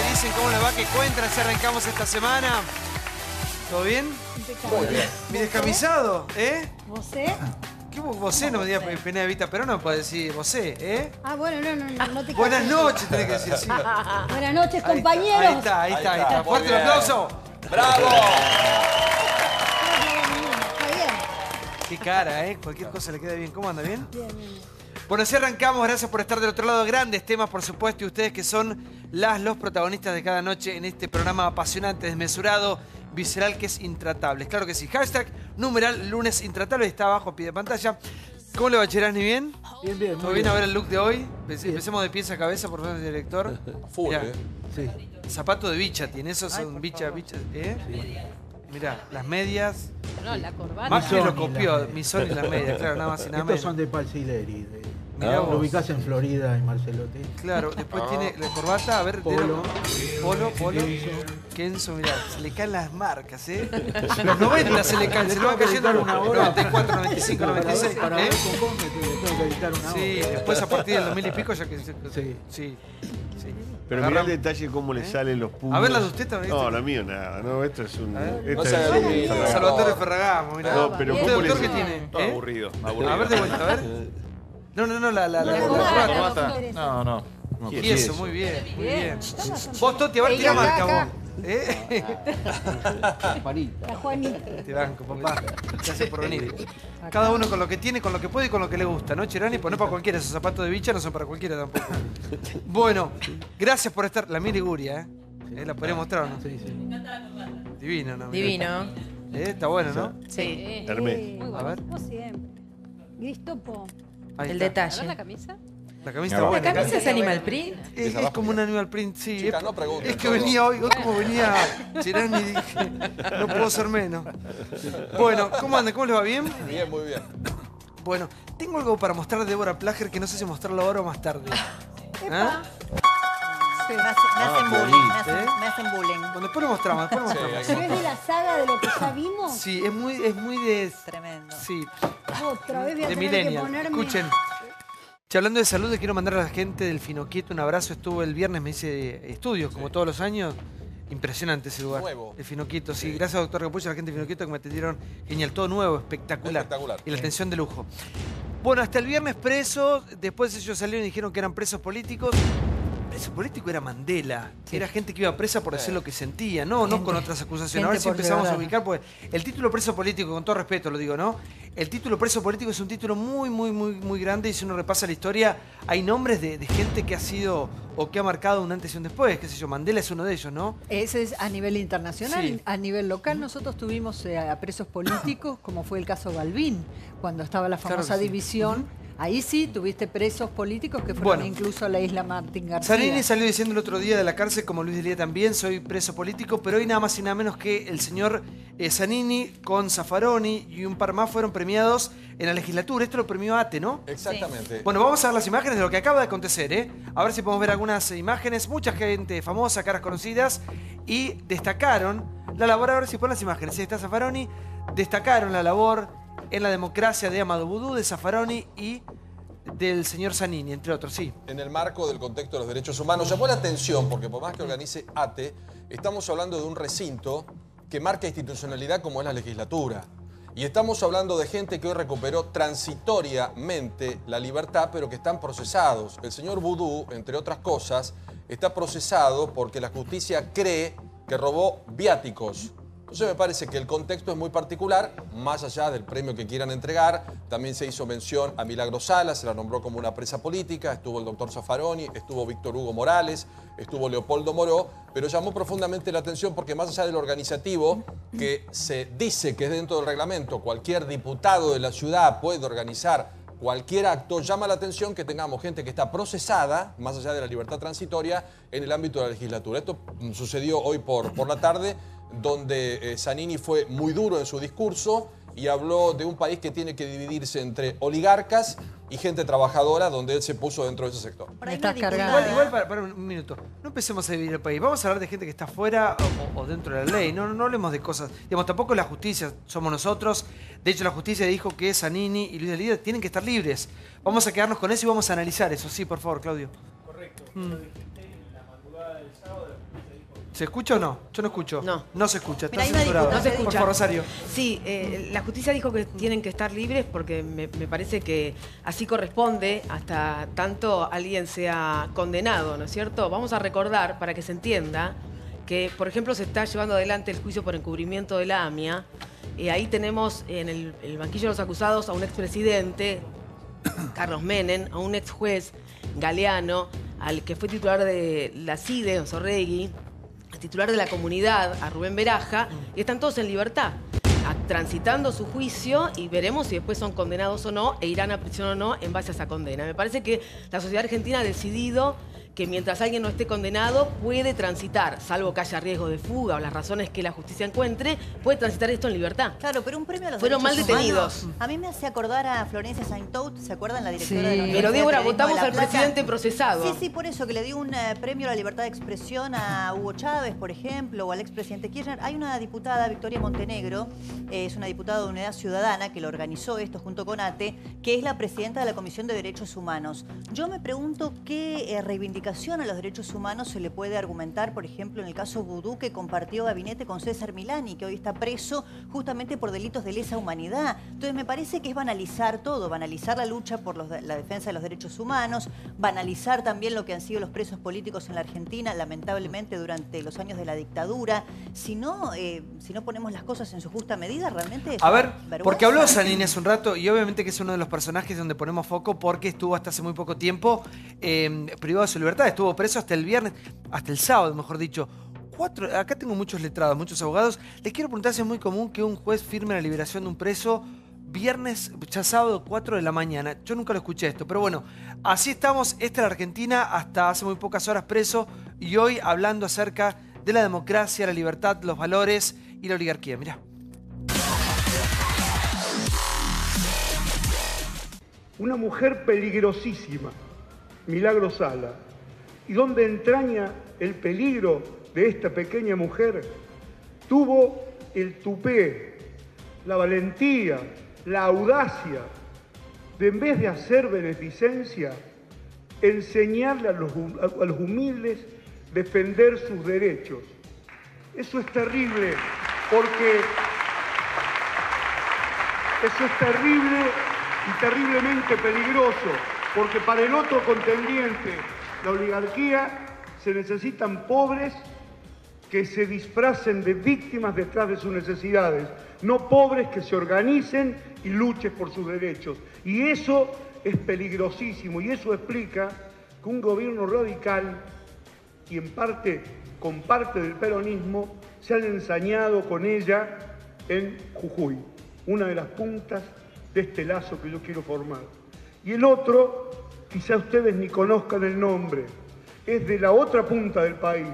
¿Qué dicen? ¿Cómo les va? ¿Qué cuentan? Si arrancamos esta semana. ¿Todo bien? Muy bien. ¿Mi descamisado? ¿Vosé? ¿Qué vosé? No me digas Pineda Evita, pero no puede decir vosé, Ah, bueno, no te Buenas cases. noches, tenés que decir, sí. Buenas noches, compañeros. Ahí está. Muy Fuerte el bien. aplauso. ¡Bravo! Está bien. Qué cara, Cualquier cosa le queda bien. ¿Cómo anda? ¿Bien? Bien. Bueno, así arrancamos. Gracias por estar del otro lado. Grandes temas, por supuesto, y ustedes que son los protagonistas de cada noche en este programa apasionante, desmesurado, visceral, que es intratable. Claro que sí. Hashtag numeral lunes intratable. Está abajo, pie de pantalla. ¿Cómo le va, Cherani? ¿Bien? Bien. ¿Todo bien a ver el look de hoy? Empecemos de pies a cabeza, por favor, director. Full, Mirá, Sí. zapato de bicha tiene. Esos son bicha. Mirá, las medias. No, la corbata. Macri lo Missoni, copió. las Misoni y las medias, claro, nada más y nada Estos menos. son de Palsileri. Mirá Lo vos. ubicás en Florida, en Marcelotti. Claro, después tiene la corbata, a ver, Polo. Polo. Kenzo. Kenzo, mirá, se le caen las marcas, Los 90 se le caen, se le van cayendo editar una hora. 94, 95, 96, Para ver con vos me tengo que editar una Sí, hora. después a partir del 2000 y pico ya que... Sí. Pero Pero mirá el detalle cómo le salen los puntos. A ver, la de usted también. No, la mía nada. No, esto es un... A ver. esto No se haga es lo un- mismo. Salvatore Ferragamo, mirá. No, pero ¿Usted, ¿cómo le doctor, qué sale? tiene? Todo aburrido. A ver, de vuelta, a ver. No, la corbata. No. Y eso, muy bien. Vos, Toti, a ver, tira marca, vos. La Juanita. Te banco, papá. Gracias por venir. Cada uno con lo que tiene, con lo que puede y con lo que le gusta, ¿no, Cherani? Pues no para cualquiera, esos zapatos de bicha no son para cualquiera tampoco. Bueno, gracias por estar. La Miriguria, ¿La podría mostrar o no? Sí. Divino, ¿no? Divino. Está bueno, ¿no? Sí. Hermes. A ver. Como siempre. Gristopo. Ahí El está. detalle. la camisa? La camisa La está buena. ¿La camisa es animal print? Es como un animal print, sí. Chicas, no pregunten Es que todo. venía hoy como venía Cherani, dije, no puedo ser menos. Bueno, ¿cómo anda? ¿Cómo les va? ¿Bien? Bien, muy bien. Bueno, tengo algo para mostrar de Débora Plager que no sé si mostrarlo ahora o más tarde. ¿Ah? Me hacen bullying, me hacen bullying. Bueno, después lo mostramos, ¿Pero es de la saga de lo que ya vimos? Sí, es muy de... Tremendo. Sí, Otra vez voy a de tener que millennial. ponerme... Escuchen. Che, hablando de salud, le quiero mandar a la gente del Finoquieto un abrazo. Estuvo el viernes, me hice estudios, como todos los años. Impresionante ese lugar. Nuevo. El Finoquieto, sí. Gracias, doctor Capullo, a la gente del Finoquieto que me atendieron genial. Todo nuevo, espectacular. Espectacular. Y la atención de lujo. Bueno, hasta el viernes presos. Después ellos salieron y dijeron que eran presos políticos. Preso político era Mandela. Era gente que iba presa por decir lo que sentía, no con otras acusaciones. A ver si empezamos a ubicar, pues el título preso político, con todo respeto lo digo, ¿no? El título preso político es un título muy grande y si uno repasa la historia, hay nombres de gente que ha sido o que ha marcado un antes y un después, qué sé yo, Mandela es uno de ellos, ¿no? Ese es a nivel internacional. Sí. A nivel local nosotros tuvimos a presos políticos, como fue el caso Balbín, cuando estaba la Claro famosa que sí. división. Ahí sí tuviste presos políticos que fueron Bueno. incluso a la isla Martín García. Zanini salió diciendo el otro día de la cárcel, como Luis Delía también, soy preso político, pero hoy nada más y nada menos que el señor Zanini con Zaffaroni y un par más fueron premiados en la legislatura. Esto lo premió ATE, ¿no? Exactamente. Bueno, vamos a ver las imágenes de lo que acaba de acontecer, A ver si podemos ver algunas imágenes. Mucha gente famosa, caras conocidas, y destacaron la labor, a ver si ponen las imágenes. Ahí está Zaffaroni, destacaron la labor en la democracia de Amadou Boudou, de Zaffaroni y del señor Zanini, entre otros, sí. En el marco del contexto de los derechos humanos, llamó la atención porque por más que organice ATE, estamos hablando de un recinto que marca institucionalidad como es la legislatura. Y estamos hablando de gente que hoy recuperó transitoriamente la libertad, pero que están procesados. El señor Boudou, entre otras cosas, está procesado porque la justicia cree que robó viáticos. Entonces me parece que el contexto es muy particular, más allá del premio que quieran entregar. También se hizo mención a Milagro Sala, se la nombró como una presa política, estuvo el doctor Zaffaroni, estuvo Víctor Hugo Morales, estuvo Leopoldo Moró, pero llamó profundamente la atención porque más allá del organizativo, que se dice que es dentro del reglamento, cualquier diputado de la ciudad puede organizar cualquier acto, llama la atención que tengamos gente que está procesada, más allá de la libertad transitoria, en el ámbito de la legislatura. Esto sucedió hoy por la tarde, donde Zanini fue muy duro en su discurso y habló de un país que tiene que dividirse entre oligarcas y gente trabajadora, donde él se puso dentro de ese sector. Me estás cargando. Igual para un minuto. No empecemos a dividir el país. Vamos a hablar de gente que está fuera o dentro de la ley. No hablemos de cosas. Digamos, tampoco la justicia somos nosotros. De hecho, la justicia dijo que Zanini y Luis Delía tienen que estar libres. Vamos a quedarnos con eso y vamos a analizar eso. Sí, por favor, Claudio. Correcto. Lo dijiste en la madrugada del sábado, ¿Se escucha o no? Yo no escucho. No. No se escucha, está Mira, hay una censurado. diputada No se Por escucha. favor, Rosario. Sí, la justicia dijo que tienen que estar libres porque me parece que así corresponde hasta tanto alguien sea condenado, ¿no es cierto? Vamos a recordar, para que se entienda, que, por ejemplo, se está llevando adelante el juicio por encubrimiento de la AMIA. Ahí tenemos en el banquillo de los acusados a un expresidente, Carlos Menem, a un ex juez, Galeano, al que fue titular de la CIDE, Osorregui, al titular de la comunidad, a Rubén Beraja, y están todos en libertad, transitando su juicio, y veremos si después son condenados o no, e irán a prisión o no en base a esa condena. Me parece que la sociedad argentina ha decidido que mientras alguien no esté condenado puede transitar, salvo que haya riesgo de fuga o las razones que la justicia encuentre, puede transitar esto en libertad. Claro, pero un premio a los Fueron mal derechos detenidos. humanos, a mí me hace acordar a Florencia Saintout, ¿se acuerdan? La directora Sí. de la Universidad Pero de Débora, Periodismo de votamos La al Plata. presidente procesado. Sí, sí, por eso, que le dio un premio a la libertad de expresión a Hugo Chávez, por ejemplo, o al expresidente Kirchner. Hay una diputada, Victoria Montenegro, es una diputada de Unidad Ciudadana que lo organizó esto junto con ATE, que es la presidenta de la Comisión de Derechos Humanos. Yo me pregunto qué reivindicación a los derechos humanos se le puede argumentar, por ejemplo, en el caso Vudú, que compartió gabinete con César Milani, que hoy está preso justamente por delitos de lesa humanidad. Entonces me parece que es banalizar todo, banalizar la lucha por la defensa de los derechos humanos, banalizar también lo que han sido los presos políticos en la Argentina, lamentablemente durante los años de la dictadura. Si no ponemos las cosas en su justa medida, realmente es A ver, vergüenza. porque habló Zanini hace un rato y obviamente que es uno de los personajes donde ponemos foco porque estuvo hasta hace muy poco tiempo privado de su libertad. Estuvo preso hasta el viernes, hasta el sábado, mejor dicho. Acá tengo muchos letrados, muchos abogados. Les quiero preguntar si es muy común que un juez firme la liberación de un preso viernes, ya sábado, 4 de la mañana. Yo nunca lo escuché esto, pero bueno, así estamos. Esta es la Argentina, hasta hace muy pocas horas preso y hoy hablando acerca de la democracia, la libertad, los valores y la oligarquía. Mirá. Una mujer peligrosísima, Milagro Sala. ¿Y dónde entraña el peligro de esta pequeña mujer? Tuvo el tupé, la valentía, la audacia de, en vez de hacer beneficencia, enseñarle a los humildes defender sus derechos. Eso es terrible, porque eso es terrible y terriblemente peligroso, porque para el otro contendiente, la oligarquía, se necesitan pobres que se disfracen de víctimas detrás de sus necesidades, no pobres que se organicen y luchen por sus derechos. Y eso es peligrosísimo, y eso explica que un gobierno radical, y en parte con parte del peronismo, se han ensañado con ella en Jujuy, una de las puntas de este lazo que yo quiero formar. Y el otro, quizá ustedes ni conozcan el nombre, es de la otra punta del país,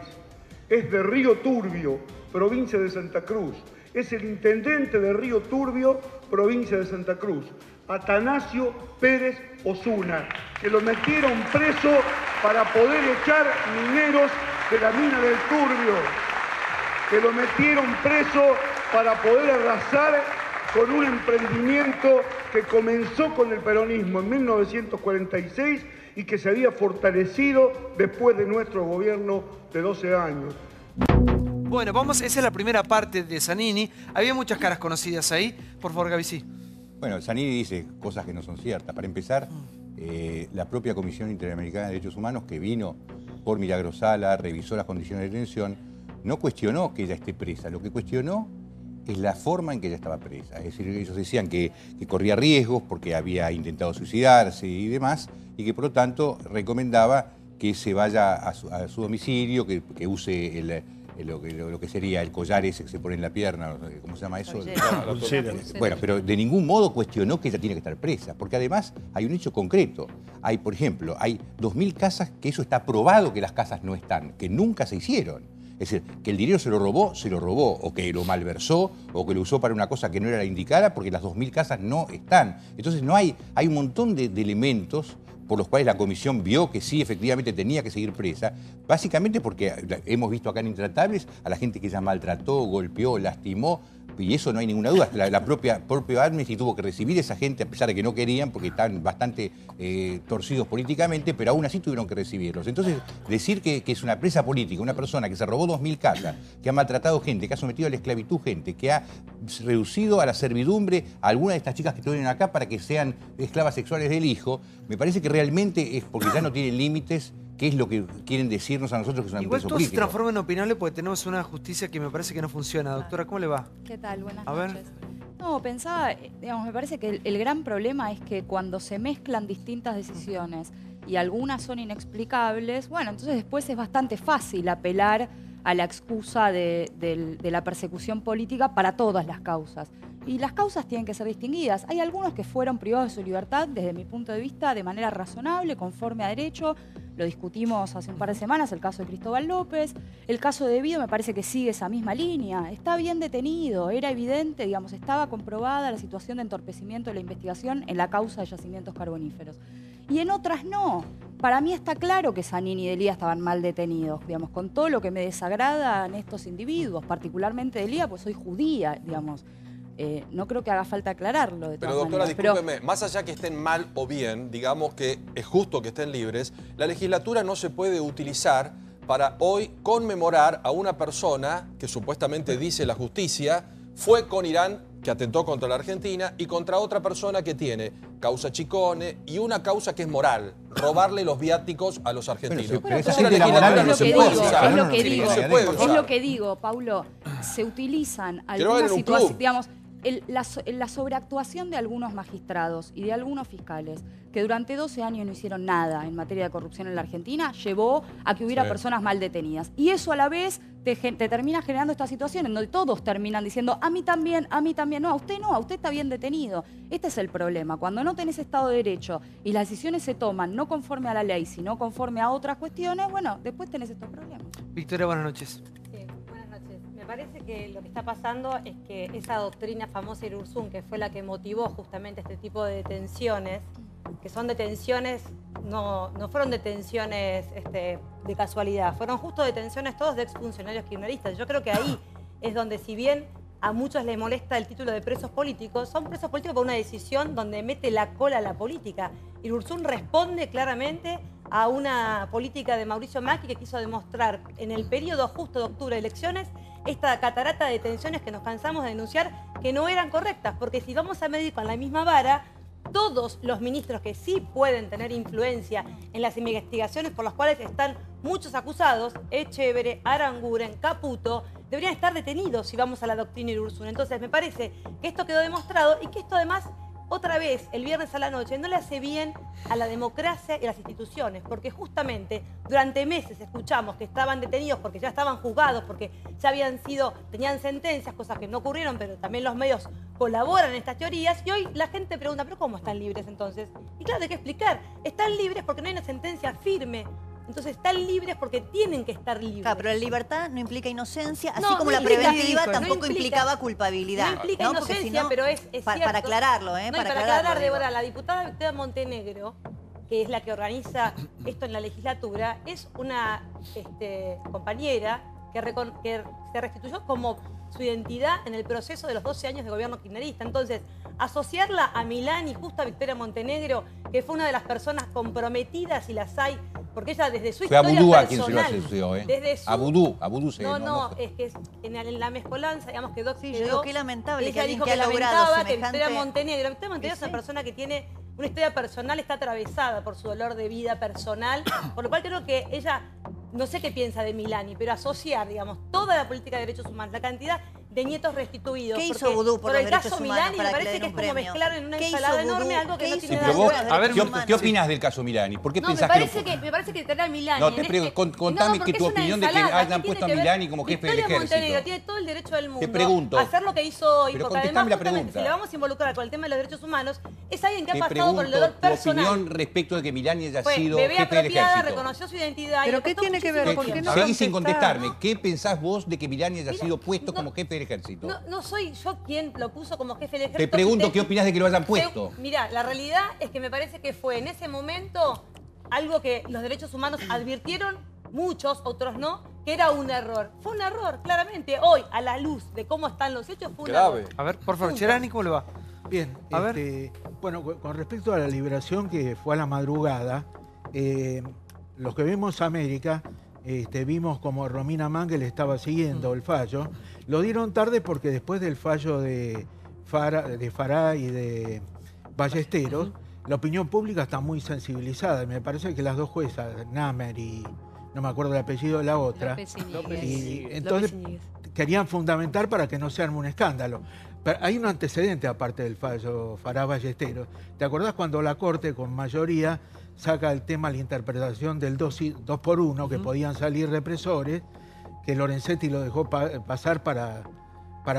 es de Río Turbio, provincia de Santa Cruz. Es el intendente de Río Turbio, provincia de Santa Cruz, Atanasio Pérez Osuna, que lo metieron preso para poder echar mineros de la mina del Turbio, que lo metieron preso para poder arrasar con un emprendimiento que comenzó con el peronismo en 1946 y que se había fortalecido después de nuestro gobierno de 12 años. Bueno, esa es la primera parte de Zanini. Había muchas caras conocidas ahí. Por favor, Gaby, sí. Bueno, Zanini dice cosas que no son ciertas. Para empezar, la propia Comisión Interamericana de Derechos Humanos, que vino por Milagro Sala, revisó las condiciones de detención, no cuestionó que ella esté presa. Lo que cuestionó es la forma en que ella estaba presa. Es decir, ellos decían que corría riesgos porque había intentado suicidarse y demás, y que por lo tanto recomendaba que se vaya a su domicilio, que use lo que sería el collar ese que se pone en la pierna, ¿cómo se llama eso? Bueno, pero de ningún modo cuestionó que ella tiene que estar presa, porque además hay un hecho concreto. Hay, por ejemplo, hay 2.000 casas que eso está probado que las casas no están, que nunca se hicieron. Es decir, que el dinero se lo robó, o que lo malversó, o que lo usó para una cosa que no era la indicada, porque las 2.000 casas no están. Entonces hay un montón de elementos por los cuales la comisión vio que sí, efectivamente tenía que seguir presa, básicamente porque hemos visto acá en Intratables a la gente que ella maltrató, golpeó, lastimó, Y eso no hay ninguna duda. La propia Amnesty tuvo que recibir a esa gente, a pesar de que no querían, porque estaban bastante torcidos políticamente, pero aún así tuvieron que recibirlos. Entonces, decir que es una presa política, una persona que se robó 2.000 casas, que ha maltratado gente, que ha sometido a la esclavitud gente, que ha reducido a la servidumbre a algunas de estas chicas que estuvieron acá para que sean esclavas sexuales del hijo, me parece que realmente es porque ya no tienen límites. ¿Qué es lo que quieren decirnos a nosotros que es una Igual preso todo se político? transforma en opinable porque tenemos una justicia que me parece que no funciona. Doctora, ¿cómo le va? ¿Qué tal? Buenas A ver. noches. No, pensaba, digamos, me parece que el gran problema es que cuando se mezclan distintas decisiones y algunas son inexplicables, bueno, entonces después es bastante fácil apelar a la excusa de la persecución política para todas las causas. Y las causas tienen que ser distinguidas. Hay algunos que fueron privados de su libertad, desde mi punto de vista, de manera razonable, conforme a derecho. Lo discutimos hace un par de semanas, el caso de Cristóbal López. El caso de Vido me parece que sigue esa misma línea. Está bien detenido, era evidente, digamos, estaba comprobada la situación de entorpecimiento de la investigación en la causa de yacimientos carboníferos. Y en otras no. Para mí está claro que Zanini y Delía estaban mal detenidos, digamos, con todo lo que me desagrada en estos individuos, particularmente Delía, pues soy judía, digamos. No creo que haga falta aclararlo. De Pero todas doctora, maneras. discúlpeme, más allá que estén mal o bien, digamos que es justo que estén libres, la legislatura no se puede utilizar para hoy conmemorar a una persona que supuestamente dice la justicia fue con Irán, que atentó contra la Argentina, y contra otra persona que tiene causa Chicone y una causa que es moral, robarle los viáticos a los argentinos. Pero esa Entonces la gente de la moral legislatura no no se se puede puede usar. usar. Es lo que digo, No se puede es usar. lo que digo, Paulo. Se utilizan Que lo hagan algunas en un situaciones, club. digamos, la sobreactuación de algunos magistrados y de algunos fiscales que durante 12 años no hicieron nada en materia de corrupción en la Argentina, llevó a que hubiera personas mal detenidas. Y eso a la vez te termina generando esta situación en donde todos terminan diciendo a mí también, no, a usted está bien detenido. Este es el problema. Cuando no tenés Estado de Derecho y las decisiones se toman no conforme a la ley, sino conforme a otras cuestiones, bueno, después tenés estos problemas. Victoria, buenas noches. Sí, buenas noches. Me parece que lo que está pasando es que esa doctrina famosa Irurzun, que fue la que motivó justamente este tipo de detenciones, que son detenciones, no fueron detenciones de casualidad, fueron justo detenciones todos de exfuncionarios kirchneristas. Yo creo que ahí es donde, si bien a muchos les molesta el título de presos políticos, son presos políticos por una decisión donde mete la cola a la política. Irurzun responde claramente a una política de Mauricio Macri que quiso demostrar en el periodo justo de octubre de elecciones esta catarata de detenciones que nos cansamos de denunciar que no eran correctas, porque si vamos a medir con la misma vara, todos los ministros que sí pueden tener influencia en las investigaciones por las cuales están muchos acusados, Echevere, Aranguren, Caputo, deberían estar detenidos si vamos a la doctrina Irurzun. Entonces me parece que esto quedó demostrado y que esto además, otra vez, el viernes a la noche, no le hace bien a la democracia y a las instituciones, porque justamente durante meses escuchamos que estaban detenidos porque ya estaban juzgados, porque ya tenían sentencias, cosas que no ocurrieron, pero también los medios colaboran en estas teorías, y hoy la gente pregunta, ¿pero cómo están libres entonces? Y claro, hay que explicar, están libres porque no hay una sentencia firme. Entonces están libres porque tienen que estar libres. Claro, pero la libertad no implica inocencia, así No, como no la implica, preventiva no tampoco implica- implicaba culpabilidad. No implica Porque inocencia, si no, pero es cierto. para aclararlo, No, y para para aclararlo, aclarar, digo. Débora, la diputada Victoria Montenegro, que es la que organiza esto en la legislatura, es una compañera que se restituyó como su identidad en el proceso de los 12 años de gobierno kirchnerista. Entonces, asociarla a Milán y justo a Victoria Montenegro, que fue una de las personas comprometidas, y las hay, porque ella desde su Fue a historia Vudú a personal, quien se lo asoció, ¿eh? desde su... A Vudú se No, es que en la mezcolanza, digamos, quedó... Sí, yo digo, qué lamentable que ella alguien dijo que ha logrado lamentaba que semejante... Victoria Montenegro es una persona que tiene una historia personal, está atravesada por su dolor de vida personal, por lo cual creo que ella, no sé qué piensa de Milani, pero asociar, digamos, toda la política de derechos humanos, la cantidad de nietos restituidos. ¿Qué hizo porque Vudú por los el caso derechos humanos Milani para me que le parece den que es un como premio? mezclar en una ¿Qué hizo ensalada Vudú? enorme algo que ¿Qué no hizo tiene Pero nada vos, que ver. a ver, ¿qué opinás del caso Milani? ¿Por qué No, me pensás parece que que tener a Milani... No, contame que tu opinión de que hayan puesto a Milani como jefe del Victoria Montenegro ejército. tiene todo el derecho del mundo Te pregunto. a hacer lo que hizo hoy, Pero porque además contestame la justamente, pregunta. si le vamos a involucrar con el tema de los derechos humanos, es alguien que ha Te pasado por el pregunto dolor tu personal. opinión respecto de que Milani haya Fue sido bebé jefe del apropiada, ejército. reconoció su identidad. ¿Pero y qué le costó tiene que ver? muchísimo ¿Por qué no tiempo. Seguí sin contestás? contestarme. ¿Qué pensás vos de que Milani haya sido puesto como jefe del ejército? No soy yo quien lo puso como jefe del ejército. Te pregunto qué opinás de que lo hayan puesto. Mirá, la realidad es que me parece que fue en ese momento algo que los derechos humanos advirtieron, muchos, otros no, que era un error. Fue un error, claramente. Hoy, a la luz de cómo están los hechos, fue un error. A ver, por favor, Cherani, ¿cómo le va? Bien, A ver. bueno, con respecto a la liberación que fue a la madrugada, los que vimos América, vimos como Romina Mangel estaba siguiendo el fallo. Lo dieron tarde porque después del fallo de Farah y de Ballesteros, la opinión pública está muy sensibilizada. Y me parece que las dos juezas, Namer y no me acuerdo el apellido de la otra, y entonces querían fundamentar para que no se arme un escándalo. Pero hay un antecedente aparte del fallo Farah Ballesteros. ¿Te acordás cuando la Corte con mayoría saca el tema la interpretación del 2 por 1, que podían salir represores, que Lorenzetti lo dejó pasar para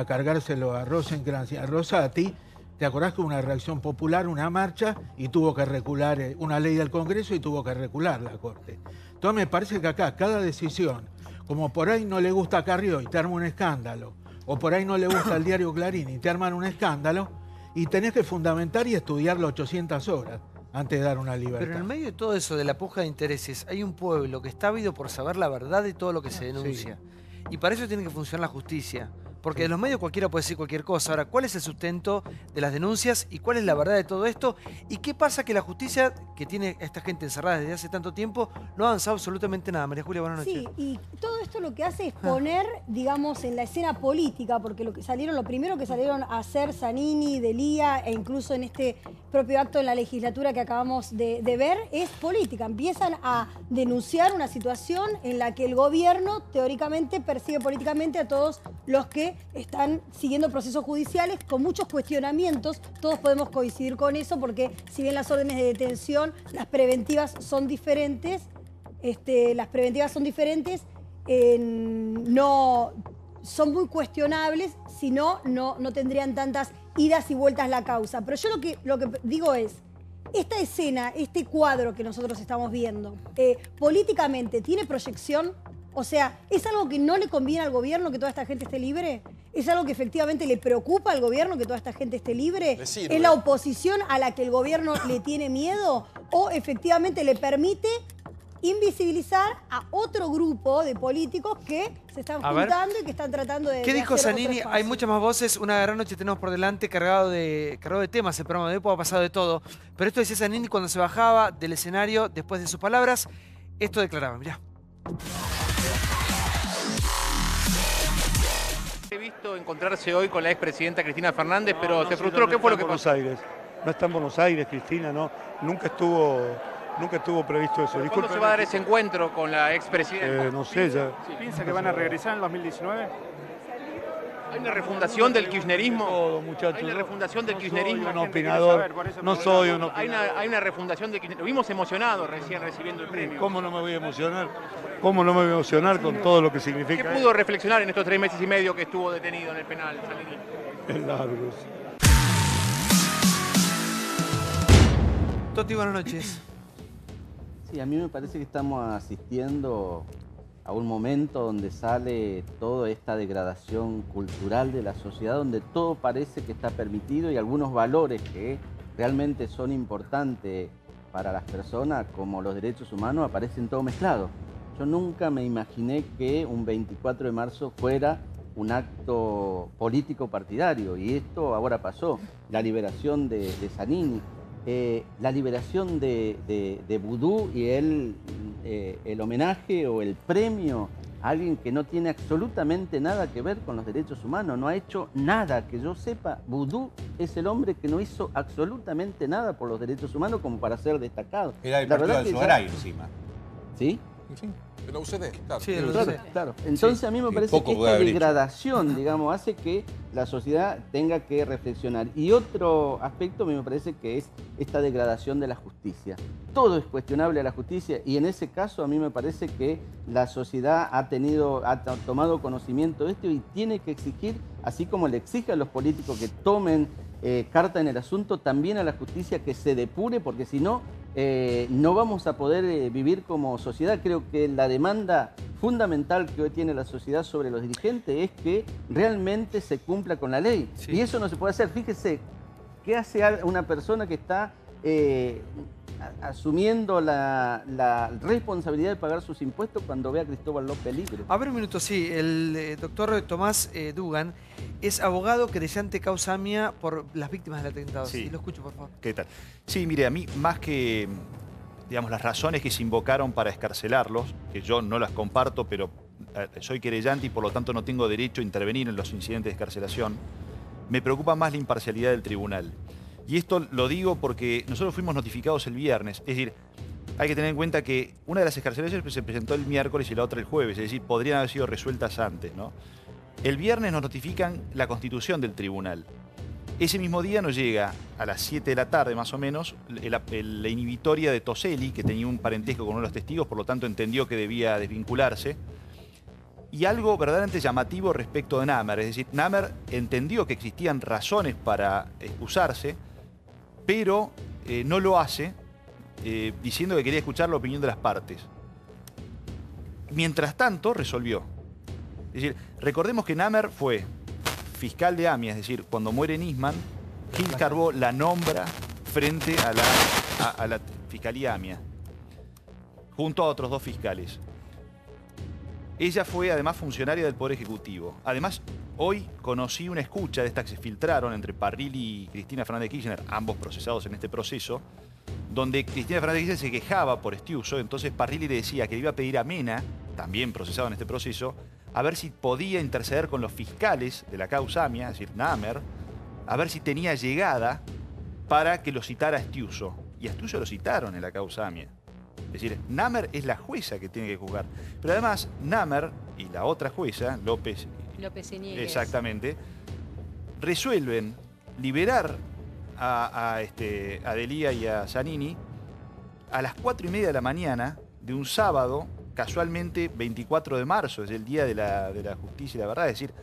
cargárselo a Rosenkrantz y a Rosati? ¿Te acordás que hubo una reacción popular, una marcha, y tuvo que recular una ley del Congreso y tuvo que recular la Corte? Entonces me parece que acá cada decisión, como por ahí no le gusta a Carrió y te arma un escándalo, o por ahí no le gusta al diario Clarín y te arman un escándalo, y tenés que fundamentar y estudiarlo 800 horas antes de dar una libertad. Pero en el medio de todo eso, de la puja de intereses, hay un pueblo que está ávido por saber la verdad de todo lo que se denuncia. Y para eso tiene que funcionar la justicia. Porque de los medios cualquiera puede decir cualquier cosa. Ahora, ¿cuál es el sustento de las denuncias y cuál es la verdad de todo esto? ¿Y qué pasa que la justicia, que tiene a esta gente encerrada desde hace tanto tiempo, no ha avanzado absolutamente nada? María Julia, buenas noches. Sí, y todo esto lo que hace es poner, digamos, en la escena política, porque lo primero que salieron a hacer Zanini, D'Elia, e incluso en este propio acto en la legislatura que acabamos de ver, es política. Empiezan a denunciar una situación en la que el gobierno, teóricamente, persigue políticamente a todos los que están siguiendo procesos judiciales con muchos cuestionamientos. Todos podemos coincidir con eso porque si bien las órdenes de detención, las preventivas son diferentes, no son muy cuestionables, si no tendrían tantas idas y vueltas la causa. Pero yo lo que digo es, esta escena, este cuadro que nosotros estamos viendo, políticamente, ¿tiene proyección? O sea, ¿es algo que no le conviene al gobierno que toda esta gente esté libre? ¿Es algo que efectivamente le preocupa al gobierno que toda esta gente esté libre? ¿Es la oposición a la que el gobierno le tiene miedo? ¿O efectivamente le permite invisibilizar a otro grupo de políticos que se están juntando y que están tratando de... ¿Qué dijo hacer otro Zanini? espacio? Hay muchas más voces. Una gran noche tenemos por delante cargado de temas. El programa de hoy puede pasar de todo. Pero esto decía Zanini cuando se bajaba del escenario después de sus palabras. Esto declaraba, mirá. He visto encontrarse hoy con la expresidenta Cristina Fernández, pero se frustró. ¿Qué fue lo que pasó? No está en Buenos Aires, Cristina, no. Nunca estuvo previsto eso. ¿Cuándo se va a dar ese encuentro con la expresidenta? No sé, ya. ¿Piensa que van a regresar en 2019? ¿Hay una refundación del kirchnerismo? Todo, muchachos. ¿Hay una refundación del kirchnerismo? Soy un opinador. No soy un opinador. Hay una refundación del kirchnerismo. Lo vimos emocionado recién recibiendo el premio. ¿Cómo no me voy a emocionar? ¿Cómo no me voy a emocionar con todo lo que significa? ¿Qué pudo reflexionar en estos 3 meses y medio que estuvo detenido en el penal, Zanini? Es largo. Toti, buenas noches. Sí, a mí me parece que estamos asistiendo a un momento donde sale toda esta degradación cultural de la sociedad, donde todo parece que está permitido y algunos valores que realmente son importantes para las personas, como los derechos humanos, aparecen todo mezclado. Yo nunca me imaginé que un 24 de marzo fuera un acto político partidario, y esto ahora pasó. La liberación de Zanini, la liberación de Vudú y el homenaje o el premio a alguien que no tiene absolutamente nada que ver con los derechos humanos, no ha hecho nada, que yo sepa. Vudú es el hombre que no hizo absolutamente nada por los derechos humanos como para ser destacado. Era el partido del Sogaray encima. ¿Sí? Sí. De la UCD, claro. Sí, Claro. Entonces a mí me parece que esta degradación, digamos, hace que la sociedad tenga que reflexionar. Y otro aspecto a mí me parece que es esta degradación de la justicia. Todo es cuestionable a la justicia, y en ese caso a mí me parece que la sociedad ha tomado conocimiento de esto y tiene que exigir, así como le exige a los políticos que tomen carta en el asunto, también a la justicia que se depure, porque si no, no vamos a poder vivir como sociedad. Creo que la demanda fundamental que hoy tiene la sociedad sobre los dirigentes es que realmente se cumpla con la ley. Sí. Y eso no se puede hacer. Fíjese, ¿qué hace una persona que está asumiendo la responsabilidad de pagar sus impuestos cuando ve a Cristóbal López libre. A ver un minuto, sí. El doctor Tomás Dugan es abogado querellante causa mía por las víctimas del atentado. Sí. Sí, lo escucho, por favor. ¿Qué tal? Sí, mire, a mí más que, digamos, las razones que se invocaron para excarcelarlos, que yo no las comparto, pero soy querellante y por lo tanto no tengo derecho a intervenir en los incidentes de excarcelación, me preocupa más la imparcialidad del tribunal. Y esto lo digo porque nosotros fuimos notificados el viernes. Es decir, hay que tener en cuenta que una de las excarcelaciones se presentó el miércoles y la otra el jueves. Es decir, podrían haber sido resueltas antes, ¿no? El viernes nos notifican la constitución del tribunal. Ese mismo día nos llega a las 7 de la tarde, más o menos, la inhibitoria de Toselli, que tenía un parentesco con uno de los testigos, por lo tanto entendió que debía desvincularse. Y algo verdaderamente llamativo respecto de Namer. Es decir, Namer entendió que existían razones para excusarse, pero no lo hace, diciendo que quería escuchar la opinión de las partes. Mientras tanto, resolvió. Es decir, recordemos que Namer fue fiscal de AMIA, es decir, cuando muere Nisman, Gil Carbó la nombra frente a la Fiscalía AMIA, junto a otros 2 fiscales. Ella fue además funcionaria del Poder Ejecutivo. Además, hoy conocí una escucha de estas que se filtraron entre Parrilli y Cristina Fernández de Kirchner, ambos procesados en este proceso, donde Cristina Fernández de Kirchner se quejaba por Estiuso, entonces Parrilli le decía que le iba a pedir a Mena, también procesado en este proceso, a ver si podía interceder con los fiscales de la causa AMIA, es decir, Namer, a ver si tenía llegada para que lo citara a Estiuso. Y a Estiuso lo citaron en la causa AMIA. Es decir, Namer es la jueza que tiene que juzgar. Pero además, Namer y la otra jueza, López y Niegues. Exactamente, resuelven liberar a Delía y a Zanini a las 4:30 de la mañana de un sábado, casualmente 24 de marzo, es el día de la justicia y la verdad. Es decir,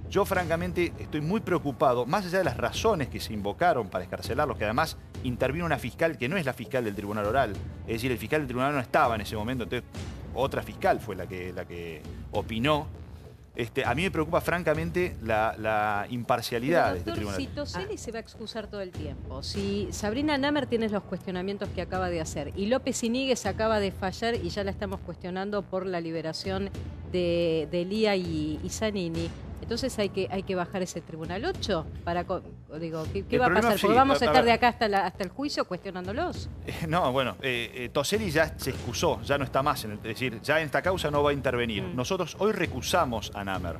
yo francamente estoy muy preocupado, más allá de las razones que se invocaron para excarcelarlos, que además intervino una fiscal que no es la fiscal del Tribunal Oral. Es decir, el fiscal del Tribunal no estaba en ese momento, entonces otra fiscal fue la que opinó. A mí me preocupa francamente la imparcialidad de este tribunal. Si Toselli se va a excusar todo el tiempo, si Sabrina Namer tiene los cuestionamientos que acaba de hacer y López y Níguez acaba de fallar y ya la estamos cuestionando por la liberación de Delía y Zanini, entonces hay que bajar ese Tribunal 8 para, digo, ¿qué va a pasar? Porque vamos a estar de acá hasta el juicio cuestionándolos. No, bueno, Toselli ya se excusó, ya no está más, es decir, ya en esta causa no va a intervenir. Nosotros hoy recusamos a Namer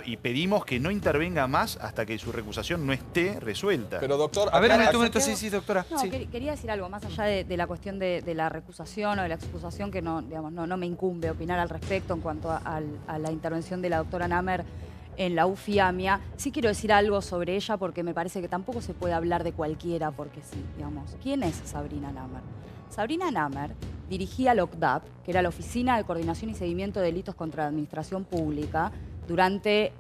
y pedimos que no intervenga más hasta que su recusación no esté resuelta. Pero doctor, a ver, un momento, sí, doctora. No, sí. Quería decir algo, más allá de la cuestión de la recusación o de la excusación, que no, digamos, no me incumbe opinar al respecto en cuanto a la intervención de la doctora Namer en la UFI-AMIA. Sí quiero decir algo sobre ella porque me parece que tampoco se puede hablar de cualquiera porque sí, digamos. ¿Quién es Sabrina Namer? Sabrina Namer dirigía la OCDAP, que era la Oficina de Coordinación y Seguimiento de Delitos contra la Administración Pública, durante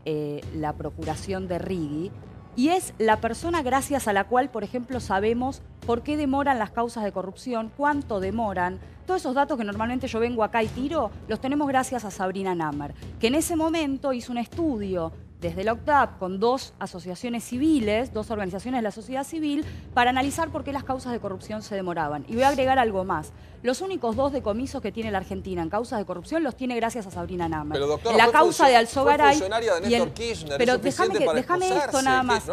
la procuración de Rigui, y es la persona gracias a la cual, por ejemplo, sabemos por qué demoran las causas de corrupción, cuánto demoran. Todos esos datos que normalmente yo vengo acá y tiro, los tenemos gracias a Sabrina Namer, que en ese momento hizo un estudio desde la OCDAP con 2 asociaciones civiles, 2 organizaciones de la sociedad civil, para analizar por qué las causas de corrupción se demoraban. Y voy a agregar algo más. Los únicos 2 decomisos que tiene la Argentina en causas de corrupción los tiene gracias a Sabrina Namer. Pero doctora, la causa de Alzogaray. Funcionaria de Néstor Kirchner, pero déjame esto nada más.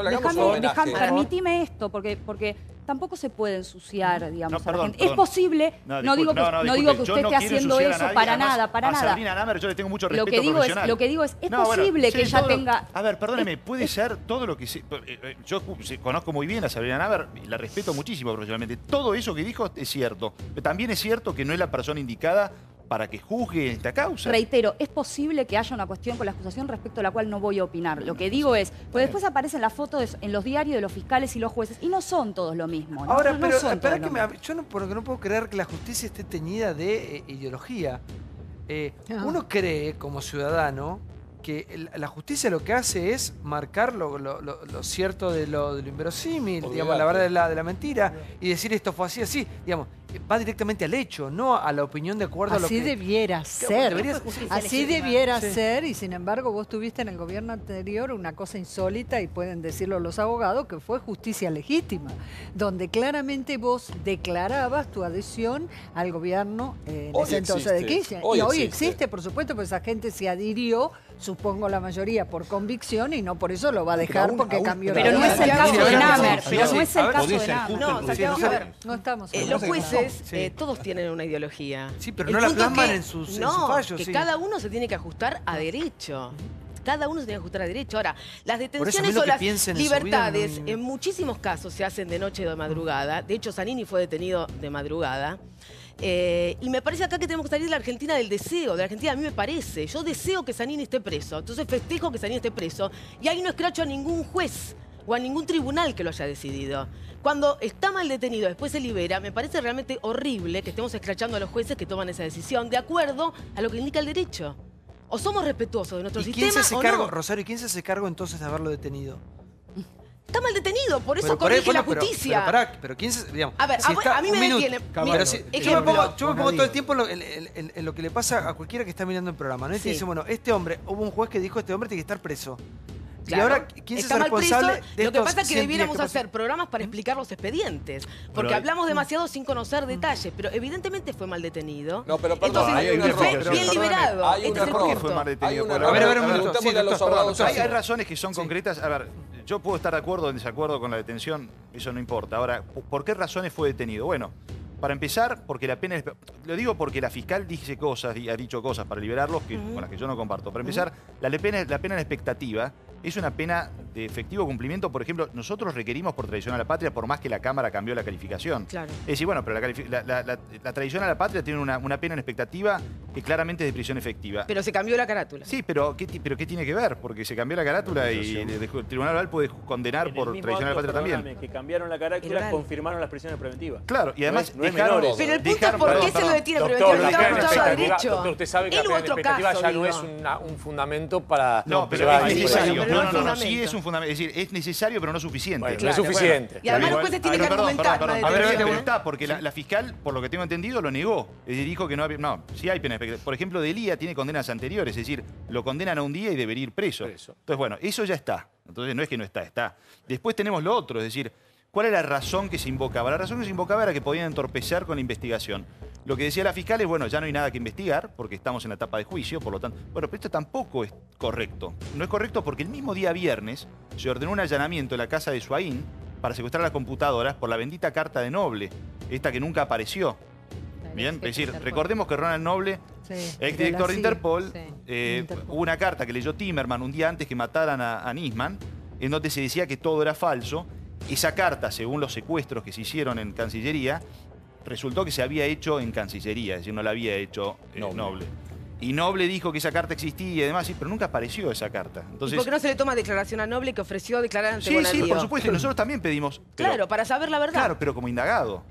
Permitime esto, porque tampoco se puede ensuciar, digamos, a la gente. Es posible, no digo que usted esté haciendo eso para nada. A Sabrina Namer yo le tengo mucho respeto profesional. Lo que digo es posible que ella tenga... A ver, perdóneme, puede ser todo lo que... Yo conozco muy bien a Sabrina Namer y la respeto muchísimo profesionalmente. Todo eso que dijo es cierto. Pero también es cierto que no es la persona indicada para que juzgue esta causa. Reitero, es posible que haya una cuestión con la acusación respecto a la cual no voy a opinar. Lo que digo es, pues después aparecen las fotos en los diarios de los fiscales y los jueces, y no son todos lo mismo, ¿no? Ahora, no pero son espera todos que lo mismo. yo no puedo creer que la justicia esté teñida de ideología. Uno cree, como ciudadano, que la justicia lo que hace es marcar lo cierto de lo inverosímil, digamos, la verdad de la mentira, y decir esto fue así, digamos. va directamente al hecho, no a la opinión de acuerdo a lo que... Así debiera ser. Debería- Así Sí. debiera Sí. ser, y sin embargo vos tuviste en el gobierno anterior una cosa insólita, y pueden decirlo los abogados, que fue justicia legítima, donde claramente vos declarabas tu adhesión al gobierno en Hoy ese entonces de existe. Kirchner. Hoy Y hoy existe. existe, por supuesto, pues esa gente se adhirió, supongo la mayoría por convicción, y no por eso lo va a dejar porque cambió la Pero no es el caso de Namer, Sí, pero sí. no es A el ver, caso podés de ser Namer. justo No, en Santiago, función. a ver, No estamos los jueces Sí. todos tienen una ideología. Sí, pero El no la punto plasman que- en sus no, fallos. que sí. cada uno se tiene que ajustar a derecho. Cada uno se tiene que ajustar a derecho. Ahora, las Por eso, a mí detenciones lo o que las piensen en su vida libertades no- en muchísimos casos se hacen de noche o de madrugada. De hecho, Zanini fue detenido de madrugada. Y me parece acá que tenemos que salir de la Argentina del deseo. De la Argentina a mí me parece. Yo deseo que Zanini esté preso. Entonces festejo que Zanini esté preso. Y ahí no escracho a ningún juez o a ningún tribunal que lo haya decidido. Cuando está mal detenido, después se libera, me parece realmente horrible que estemos escrachando a los jueces que toman esa decisión de acuerdo a lo que indica el derecho. O somos respetuosos de nuestro ¿Y quién sistema se hace o cargo, no. Rosario, quién se hace cargo entonces de haberlo detenido? Está mal detenido, por eso Pero corrige bueno, la justicia. pero quién se, digamos, A ver, si está a mí un me minuto, detiene. pero si- Es yo que- me pongo todo diga. el tiempo en lo que le pasa a cualquiera que está mirando el programa, ¿no? Y te Sí. dice, bueno, este hombre, hubo un juez que dijo, este hombre tiene que estar preso. Claro, Y ahora, ¿quién se está hace mal preso. responsable de Lo que estos pasa es que 100 días debiéramos que pasan? hacer programas para explicar los expedientes. Porque Pero- hablamos demasiado sin conocer detalles. Pero evidentemente fue mal detenido. No, pero perdón, Entonces, hay un y error. fue Pero bien perdóname, liberado. hay un Este es el error. punto. Fue mal detenido. Hay un Bueno, error. A ver, un minuto. Preguntémosle Sí, a los doctor, abogados. perdón, Hay razones que son concretas. A ver, yo puedo estar de acuerdo o en desacuerdo con la detención, eso no importa. Ahora, ¿por qué razones fue detenido? Bueno, para empezar, porque la pena... Lo digo porque la fiscal dice cosas y ha dicho cosas para liberarlos con las que yo no comparto. Para empezar, la pena en expectativa es una pena de efectivo cumplimiento. Por ejemplo, nosotros requerimos por traición a la patria, por más que la Cámara cambió la calificación. Claro. Es decir, bueno, pero la traición a la patria tiene una pena en expectativa que claramente es de prisión efectiva. Pero se cambió la carátula. Sí, pero ¿qué tiene que ver? Porque se cambió la carátula y el Tribunal Oral puede condenar por traición a la patria también. Que cambiaron la carátula, Oral. confirmaron las prisiones preventivas. Claro, y además no es dejaron... menor eso. Pero el punto es dejaron- por qué perdón, se lo perdón. detiene Doctor, preventivamente. la Estaba pena en acusado de expectativa, derecho. doctor, usted sabe que la Él u pena en otro expectativa caso, ya no digo. es un fundamento para No, pero llevar es a necesario. pero no es No, fundamento. sí es un fundamento. Es decir, es necesario, pero no suficiente. Bueno, Claro, no es suficiente. Y además Pero los jueces tienen que perdón, argumentar perdón, una A ver, detención, pero ¿eh? está, porque la fiscal, por lo que tengo entendido, lo negó. Es decir, dijo que no había... No, sí hay pena expectativa. Por ejemplo, Delía tiene condenas anteriores, es decir, lo condenan a un día y debería ir preso. Entonces, bueno, eso ya está. Entonces, no es que no está, está. Después tenemos lo otro, es decir, ¿cuál es la razón que se invocaba? La razón que se invocaba era que podían entorpecer con la investigación. Lo que decía la fiscal es, bueno, ya no hay nada que investigar porque estamos en la etapa de juicio, por lo tanto... Bueno, pero esto tampoco es correcto. No es correcto porque el mismo día viernes se ordenó un allanamiento en la casa de Suaín para secuestrar las computadoras por la bendita carta de Noble, esta que nunca apareció. Bien, es decir, recordemos que Ronald Noble, exdirector de Interpol, hubo una carta que leyó Timerman un día antes que mataran a Nisman, en donde se decía que todo era falso. Esa carta, según los secuestros que se hicieron en Cancillería, resultó que se había hecho en Cancillería, es decir, no la había hecho Noble. Y Noble dijo que esa carta existía y demás, sí, pero nunca apareció esa carta. Entonces, ¿Y por qué no se le toma declaración a Noble que ofreció declarar ante sí, Bonadío? por supuesto, nosotros también pedimos. pero- Claro, para saber la verdad. Claro, pero como indagado.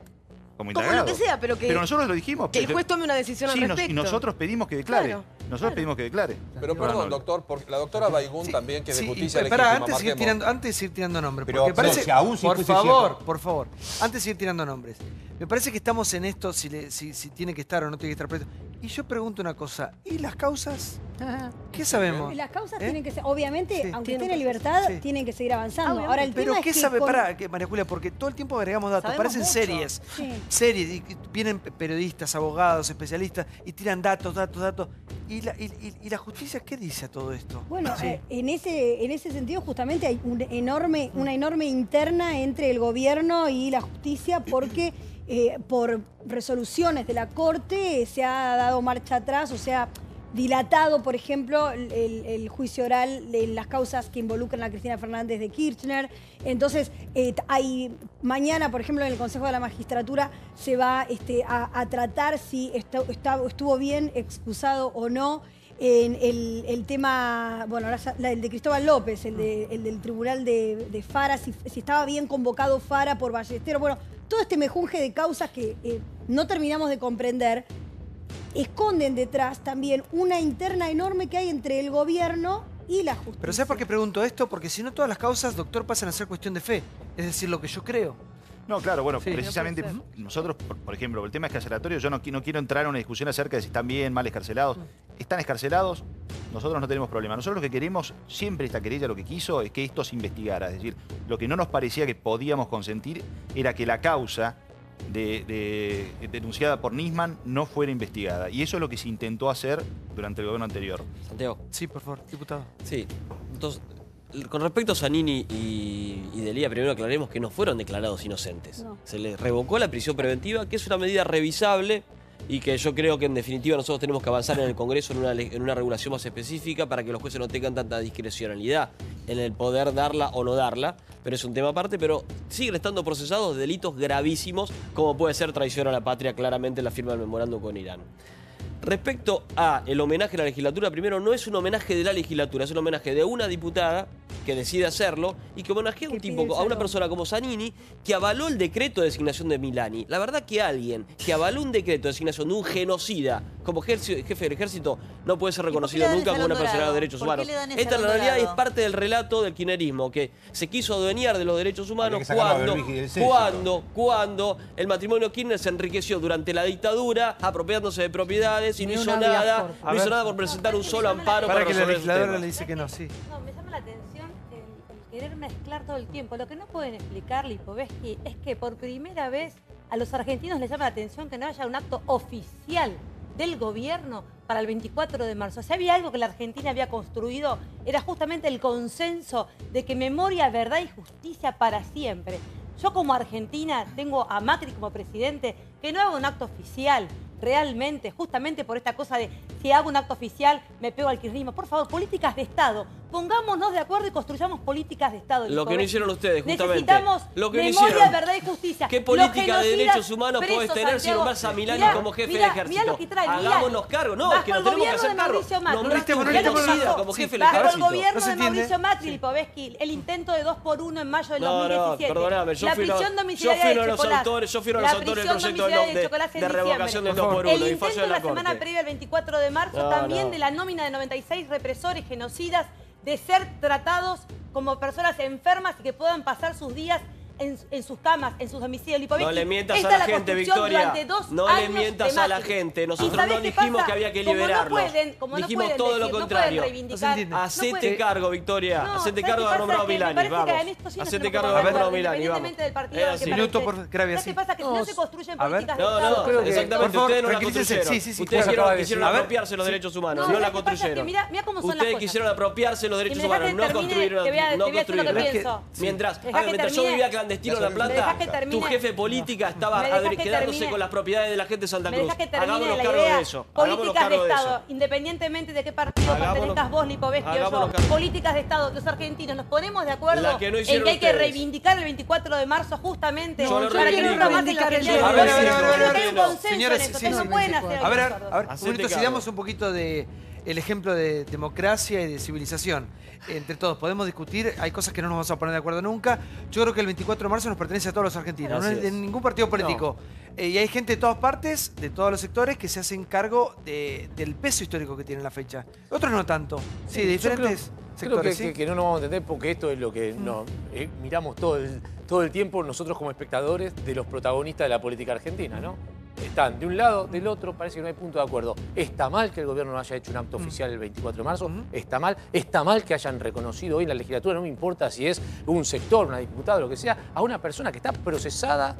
Como Como indagado. lo que sea, pero que... Pero nosotros lo dijimos. Que el juez tome una decisión Sí, al respecto. y nosotros pedimos que declare. Claro, Nosotros pedimos que declare. Pero perdón, doctor, porque la doctora Baigún también, que es de Sí, justicia y pará, legítima, antes de seguir tirando nombres, Pero, porque pero parece, si aún si por fuese favor, cierto. por favor, antes de seguir tirando nombres, me parece que estamos en esto, si tiene que estar o no tiene que estar preso. Y yo pregunto una cosa, ¿y las causas? ¿Qué sabemos? Las causas ¿Eh? tienen que ser, obviamente, Sí. aunque Tienen estén en que- libertad, sí. tienen que seguir avanzando. Obviamente, Ahora, el pero tema ¿qué es que sabe? con- Pará, María Julia, porque todo el tiempo agregamos datos, Sabemos parecen mucho. series. Sí. Series, y vienen periodistas, abogados, especialistas, y tiran datos. ¿Y la justicia qué dice a todo esto? Bueno, Sí. en ese sentido justamente hay una enorme interna entre el gobierno y la justicia porque por resoluciones de la Corte se ha dado marcha atrás, o sea, dilatado, por ejemplo, el juicio oral de las causas que involucran a Cristina Fernández de Kirchner. Entonces, mañana, por ejemplo, en el Consejo de la Magistratura se va a tratar si estuvo bien excusado o no en el tema, bueno, ahora el de Cristóbal López, el del tribunal de Fara, si estaba bien convocado Fara por Ballesteros. Bueno, todo este mejunje de causas que no terminamos de comprender, esconden detrás también una interna enorme que hay entre el gobierno y la justicia. Pero ¿sabes por qué pregunto esto? Porque si no todas las causas, doctor, pasan a ser cuestión de fe. Es decir, lo que yo creo. No, claro, bueno, Sí. precisamente No nosotros, por ejemplo, el tema escarcelatorio, yo no quiero entrar en una discusión acerca de si están bien, mal escarcelados. Están escarcelados, nosotros no tenemos problema. Nosotros lo que queremos, siempre esta querella lo que quiso es que esto se investigara. Es decir, lo que no nos parecía que podíamos consentir era que la causa denunciada por Nisman no fuera investigada. Y eso es lo que se intentó hacer durante el gobierno anterior. Santiago. Sí, por favor, diputado. Sí, entonces, con respecto a Zanini y Delia, primero aclaremos que no fueron declarados inocentes. No. Se les revocó la prisión preventiva, que es una medida revisable y que yo creo que en definitiva nosotros tenemos que avanzar en el Congreso en una regulación más específica para que los jueces no tengan tanta discrecionalidad en el poder darla o no darla, pero es un tema aparte, pero siguen estando procesados delitos gravísimos como puede ser traición a la patria, claramente la firma del memorándum con Irán. Respecto a el homenaje a la legislatura, primero no es un homenaje de la legislatura, es un homenaje de una diputada que decide hacerlo y que homenajea a un tipo, a una persona como Zanini, que avaló el decreto de designación de Milani. La verdad que alguien que avaló un decreto de designación de un genocida como jefe del ejército no puede ser reconocido nunca como una persona de derechos humanos. Esta en realidad es parte del relato del kirchnerismo, que se quiso adueñar de los derechos humanos cuando el matrimonio Kirchner se enriqueció durante la dictadura, apropiándose de propiedades y no hizo nada por presentar un solo amparo para que la resolver legisladora temas. le dice que no, sí. No, me llama la atención el querer mezclar todo el tiempo. Lo que no pueden explicar, Lipovetsky, es que por primera vez a los argentinos les llama la atención que no haya un acto oficial del gobierno para el 24 de marzo. Si había algo que la Argentina había construido, era justamente el consenso de que memoria, verdad y justicia para siempre. Yo como argentina tengo a Macri como presidente, que no haga un acto oficial realmente, justamente por esta cosa de si hago un acto oficial me pego al kirchnerismo. Por favor, políticas de Estado. Pongámonos de acuerdo y construyamos políticas de Estado. Lo que no hicieron ustedes, justamente. Necesitamos lo que memoria, no hicieron. verdad y justicia. ¿Qué política Los de derechos genocidas humanos presos, podés tener si Santiago. nombrás a Milani Mirá, como jefe mirá, del ejército? mirá lo que trae, mirá. Hagámonos cargo. No, Bajo es que nos el tenemos que gobierno hacer de cargo. Mauricio Macri. Nombraste a un Mirá lo que genocida pasó. como jefe del Bajo el ejército. gobierno No se de entiende. Mauricio Macri, Lipovetsky, el intento de 2x1 en mayo del 2017. Perdóname, yo la fui prisión uno domiciliaria de de los chocolate. autores del La proyecto prisión de chocolate en revocación del diciembre. 2x1 El y fallo intento de de la la semana Corte. previa al 24 de marzo, No, también no. de la nómina de 96 represores genocidas, de ser tratados como personas enfermas y que puedan pasar sus días en sus camas, en sus domicilios. Lipovetsky, No le mientas esta a la es gente, construcción Victoria. durante 2 No le años mientas de a la Macri. gente. ¿Y Nosotros sabés no qué dijimos pasa? que había que Como no liberarlos. como no Dijimos pueden todo lo decir, no contrario. pueden reivindicar. Hacete cargo, Victoria. No, Hacete ¿sabés cargo qué de pasa? nombrado Que me Milani. parece que Vamos. en esto sí nos Hacete tenemos cargo que de poner nombrado de acuerdo, Milani. Vamos. independientemente del partido Es al que así. Minuto pertenece. por Gravia, ¿Sabés sí. qué pasa? Que si no se construyen políticas de No, Estado. no, exactamente. Ustedes no la construyeron. Ustedes quisieron apropiarse los derechos humanos. No la construyeron. Mirá cómo son las Ustedes cosas. quisieron apropiarse los derechos Y me dejás humanos. que No termine, construyeron. que voy a No decir lo que construyeron. pienso. Mientras Dejá que yo termine. vivía clandestino en La Me Plata, dejás que tu termine. jefe política estaba Me dejás que quedándose termine. con las propiedades de la gente de Santa Me Cruz. dejas que termine Hagámonos la cargo idea. de eso. Hagámonos Políticas de cargo de Estado, eso. independientemente de qué partido pertenezcas vos, Lipovetsky o hagámonos yo. cargo. Políticas de Estado, los argentinos nos ponemos de acuerdo La que no en hicieron que hay que ustedes. reivindicar el 24 de marzo justamente Yo lo para que reivindico. nunca más en la Argentina. A ver, Creo que hay un consenso señores, en esto, sí, que sí, no pueden hacer A ver, algo. un momento, si damos un poquito de el ejemplo de democracia y de civilización. Entre todos podemos discutir, hay cosas que no nos vamos a poner de acuerdo nunca. Yo creo que el 24 de marzo nos pertenece a todos los argentinos, no es de ningún partido político. Y hay gente de todas partes, de todos los sectores, que se hacen cargo del peso histórico que tiene la fecha. Otros no tanto. Sí, de diferentes sectores. Creo que no nos vamos a entender porque esto es lo que miramos todo el tiempo nosotros como espectadores de los protagonistas de la política argentina, ¿no? Están de un lado, del otro, parece que no hay punto de acuerdo. Está mal que el gobierno no haya hecho un acto oficial el 24 de marzo, está mal que hayan reconocido hoy en la legislatura, no me importa si es un sector, una diputada, lo que sea, a una persona que está procesada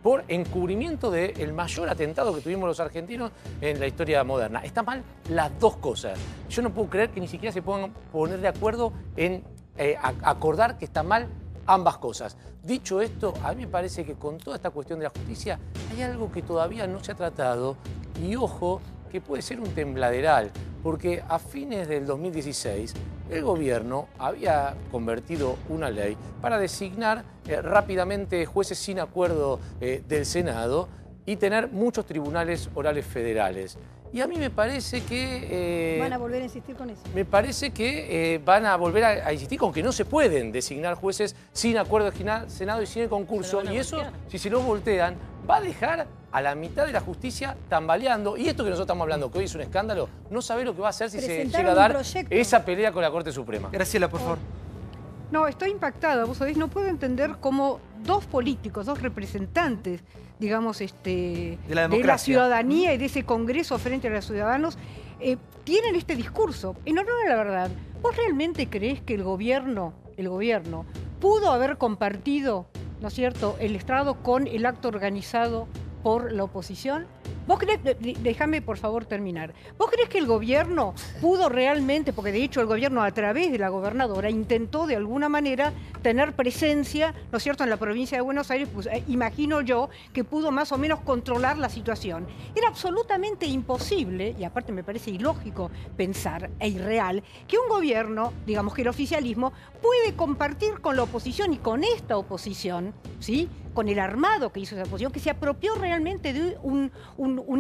por encubrimiento del mayor atentado que tuvimos los argentinos en la historia moderna. Está mal las dos cosas. Yo no puedo creer que ni siquiera se puedan poner de acuerdo en acordar que está mal ambas cosas. Dicho esto, a mí me parece que con toda esta cuestión de la justicia hay algo que todavía no se ha tratado y ojo que puede ser un tembladeral, porque a fines del 2016 el gobierno había convertido una ley para designar rápidamente jueces sin acuerdo del Senado y tener muchos tribunales orales federales. Y a mí me parece que... Van a volver a insistir con eso. Me parece que van a volver a insistir con que no se pueden designar jueces sin acuerdo del Senado y sin el concurso. Y eso, si se lo voltean, va a dejar a la mitad de la justicia tambaleando. Y esto que nosotros estamos hablando, que hoy es un escándalo, no sabe lo que va a hacer si se llega a dar esa pelea con la Corte Suprema. Graciela, por favor. No, estoy impactada, vos sabés, no puedo entender cómo dos políticos, dos representantes, digamos, de la ciudadanía y de ese Congreso frente a los ciudadanos, tienen este discurso. En honor a la verdad, ¿vos realmente creés que el gobierno pudo haber compartido, ¿no es cierto?, el estrado con el acto organizado por la oposición? ¿Vos creés, déjame por favor terminar, vos creés que el gobierno pudo realmente, porque de hecho el gobierno a través de la gobernadora intentó de alguna manera tener presencia, ¿no es cierto?, en la provincia de Buenos Aires, pues imagino yo que pudo más o menos controlar la situación? Era absolutamente imposible, y aparte me parece ilógico pensar, e irreal, que un gobierno, digamos que el oficialismo, puede compartir con la oposición y con esta oposición, ¿sí?, con el armado que hizo esa oposición, que se apropió realmente de un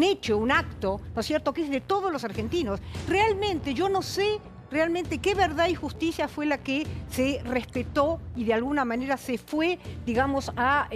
hecho, un acto, ¿no es cierto?, que es de todos los argentinos. Realmente yo no sé realmente qué verdad y justicia fue la que se respetó y de alguna manera se fue, digamos, a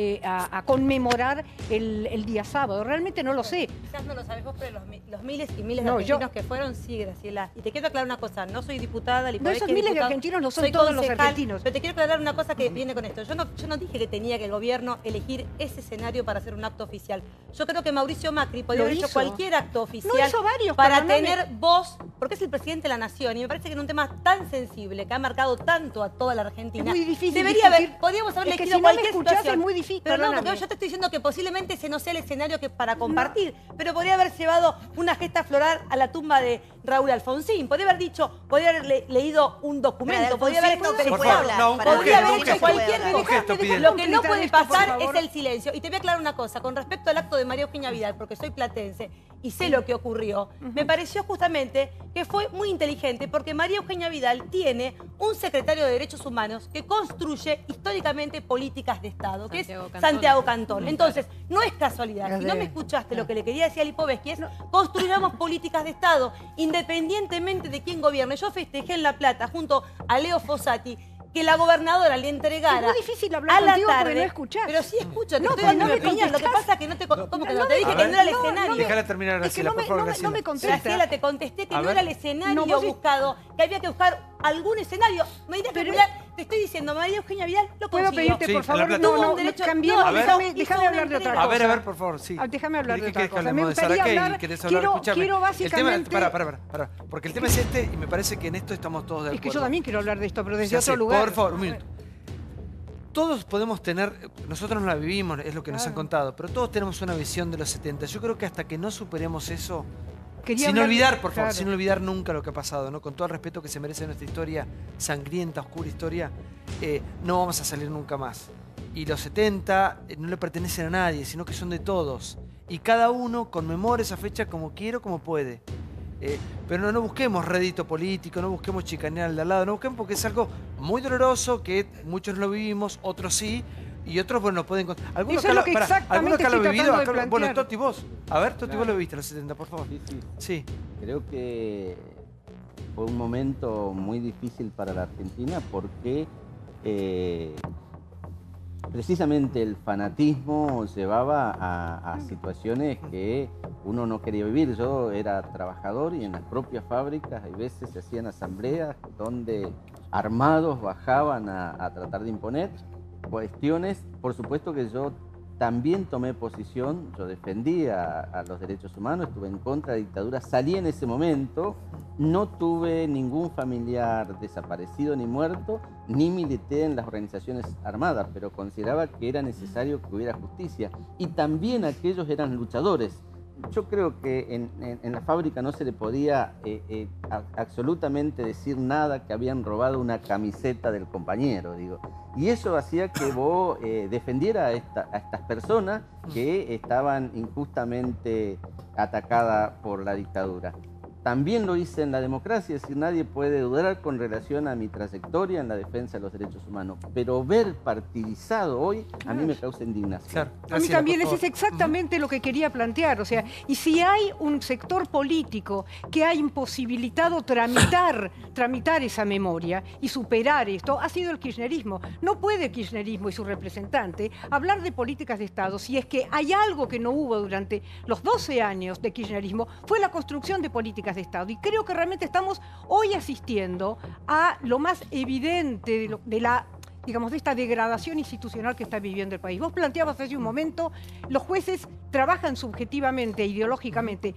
conmemorar el día sábado. Realmente no lo sé. Quizás no lo sabes vos, pero los miles y miles de argentinos que fueron, sí, Graciela. Y te quiero aclarar una cosa, no soy diputada. No, esos miles de argentinos no son todos los argentinos. Pero te quiero aclarar una cosa que viene con esto. Yo no dije que tenía que el gobierno elegir ese escenario para hacer un acto oficial. Yo creo que Mauricio Macri podría haber hecho cualquier acto oficial para tener voz, porque es el presidente de la nación, y me parece que en un tema tan sensible, que ha marcado tanto a toda la Argentina, es muy difícil podríamos haber elegido si cualquier no me escuchás, situación. Es muy difícil, pero no, perdóname. porque yo te estoy diciendo que posiblemente ese no sea el escenario para compartir, pero podría haber llevado una gesta floral a la tumba de Raúl Alfonsín, podría haber leído un documento, podría haber hecho cualquier cosa. Lo que no puede pasar es el silencio. Y te voy a aclarar una cosa, con respecto al acto de María Eugenia Vidal, porque soy platense y sé lo que ocurrió, me pareció justamente que fue muy inteligente, porque María Eugenia Vidal tiene un secretario de Derechos Humanos que construye históricamente políticas de Estado, que es Santiago Cantón. Entonces, no es casualidad. Si no me escuchaste, lo que le quería decir a Lipovetsky es construyamos políticas de Estado, independientemente de quién gobierne. Yo festejé en La Plata, junto a Leo Fossati, que la gobernadora le entregara. Es muy difícil hablar contigo porque no escuchás. Pero sí escucho, te estoy dando mi opinión. Lo que pasa es que no te... ¿Cómo que no? Te dije que no era el escenario. Déjala terminar, Graciela, por favor, Graciela. No me contestas. Graciela, te contesté que no era el escenario buscado, que había que buscar algún escenario. Me dirás que te estoy diciendo, María Eugenia Vidal lo consiguió. ¿Puedo pedirte, por favor? Cambiemos. Déjame hablar de otra cosa. A ver, por favor, sí. Déjame hablar de otra cosa. Me gustaría hablar, quiero básicamente... Para, porque el tema es este y me parece que en esto estamos todos de acuerdo. Es que yo también quiero hablar de esto, pero desde otro lugar. Por favor, un minuto. Todos podemos tener, nosotros no la vivimos, es lo que nos han contado, pero todos tenemos una visión de los 70. Yo creo que hasta que no superemos eso, sin olvidar, por favor, sin olvidar nunca lo que ha pasado, ¿no? Con todo el respeto que se merece nuestra historia, sangrienta, oscura historia, no vamos a salir nunca más. Y los 70 no le pertenecen a nadie, sino que son de todos. Y cada uno conmemora esa fecha como quiere o como puede. Pero no busquemos rédito político, no busquemos chicanear al de al lado, no busquemos porque es algo muy doloroso que muchos lo vivimos, otros sí, y otros, bueno, pueden... Algunos Eso es lo que exactamente acá lo he vivido, bueno, Toti, vos. A ver, Toti, vos lo viste en los 70, por favor. Sí. Creo que fue un momento muy difícil para la Argentina porque precisamente el fanatismo llevaba a situaciones que uno no quería vivir. Yo era trabajador y en las propias fábricas hay veces se hacían asambleas donde armados bajaban a tratar de imponer cuestiones. Por supuesto que yo también tomé posición, yo defendía a los derechos humanos, estuve en contra de la dictadura, salí en ese momento, no tuve ningún familiar desaparecido ni muerto, ni milité en las organizaciones armadas, pero consideraba que era necesario que hubiera justicia. Y también aquellos eran luchadores. Yo creo que en la fábrica no se le podía absolutamente decir nada que habían robado una camiseta del compañero, digo. Y eso hacía que vos defendiera a estas personas que estaban injustamente atacadas por la dictadura. También lo hice en la democracia, es decir, nadie puede dudar con relación a mi trayectoria en la defensa de los derechos humanos. Pero ver partidizado hoy a mí me causa indignación. A mí también, ese es exactamente lo que quería plantear. O sea, y si hay un sector político que ha imposibilitado tramitar esa memoria y superar esto, ha sido el kirchnerismo. No puede el kirchnerismo y su representante hablar de políticas de Estado si es que hay algo que no hubo durante los 12 años de kirchnerismo, fue la construcción de políticas de de Estado. Y creo que realmente estamos hoy asistiendo a lo más evidente de esta degradación institucional que está viviendo el país. Vos planteabas hace un momento, los jueces trabajan subjetivamente, ideológicamente.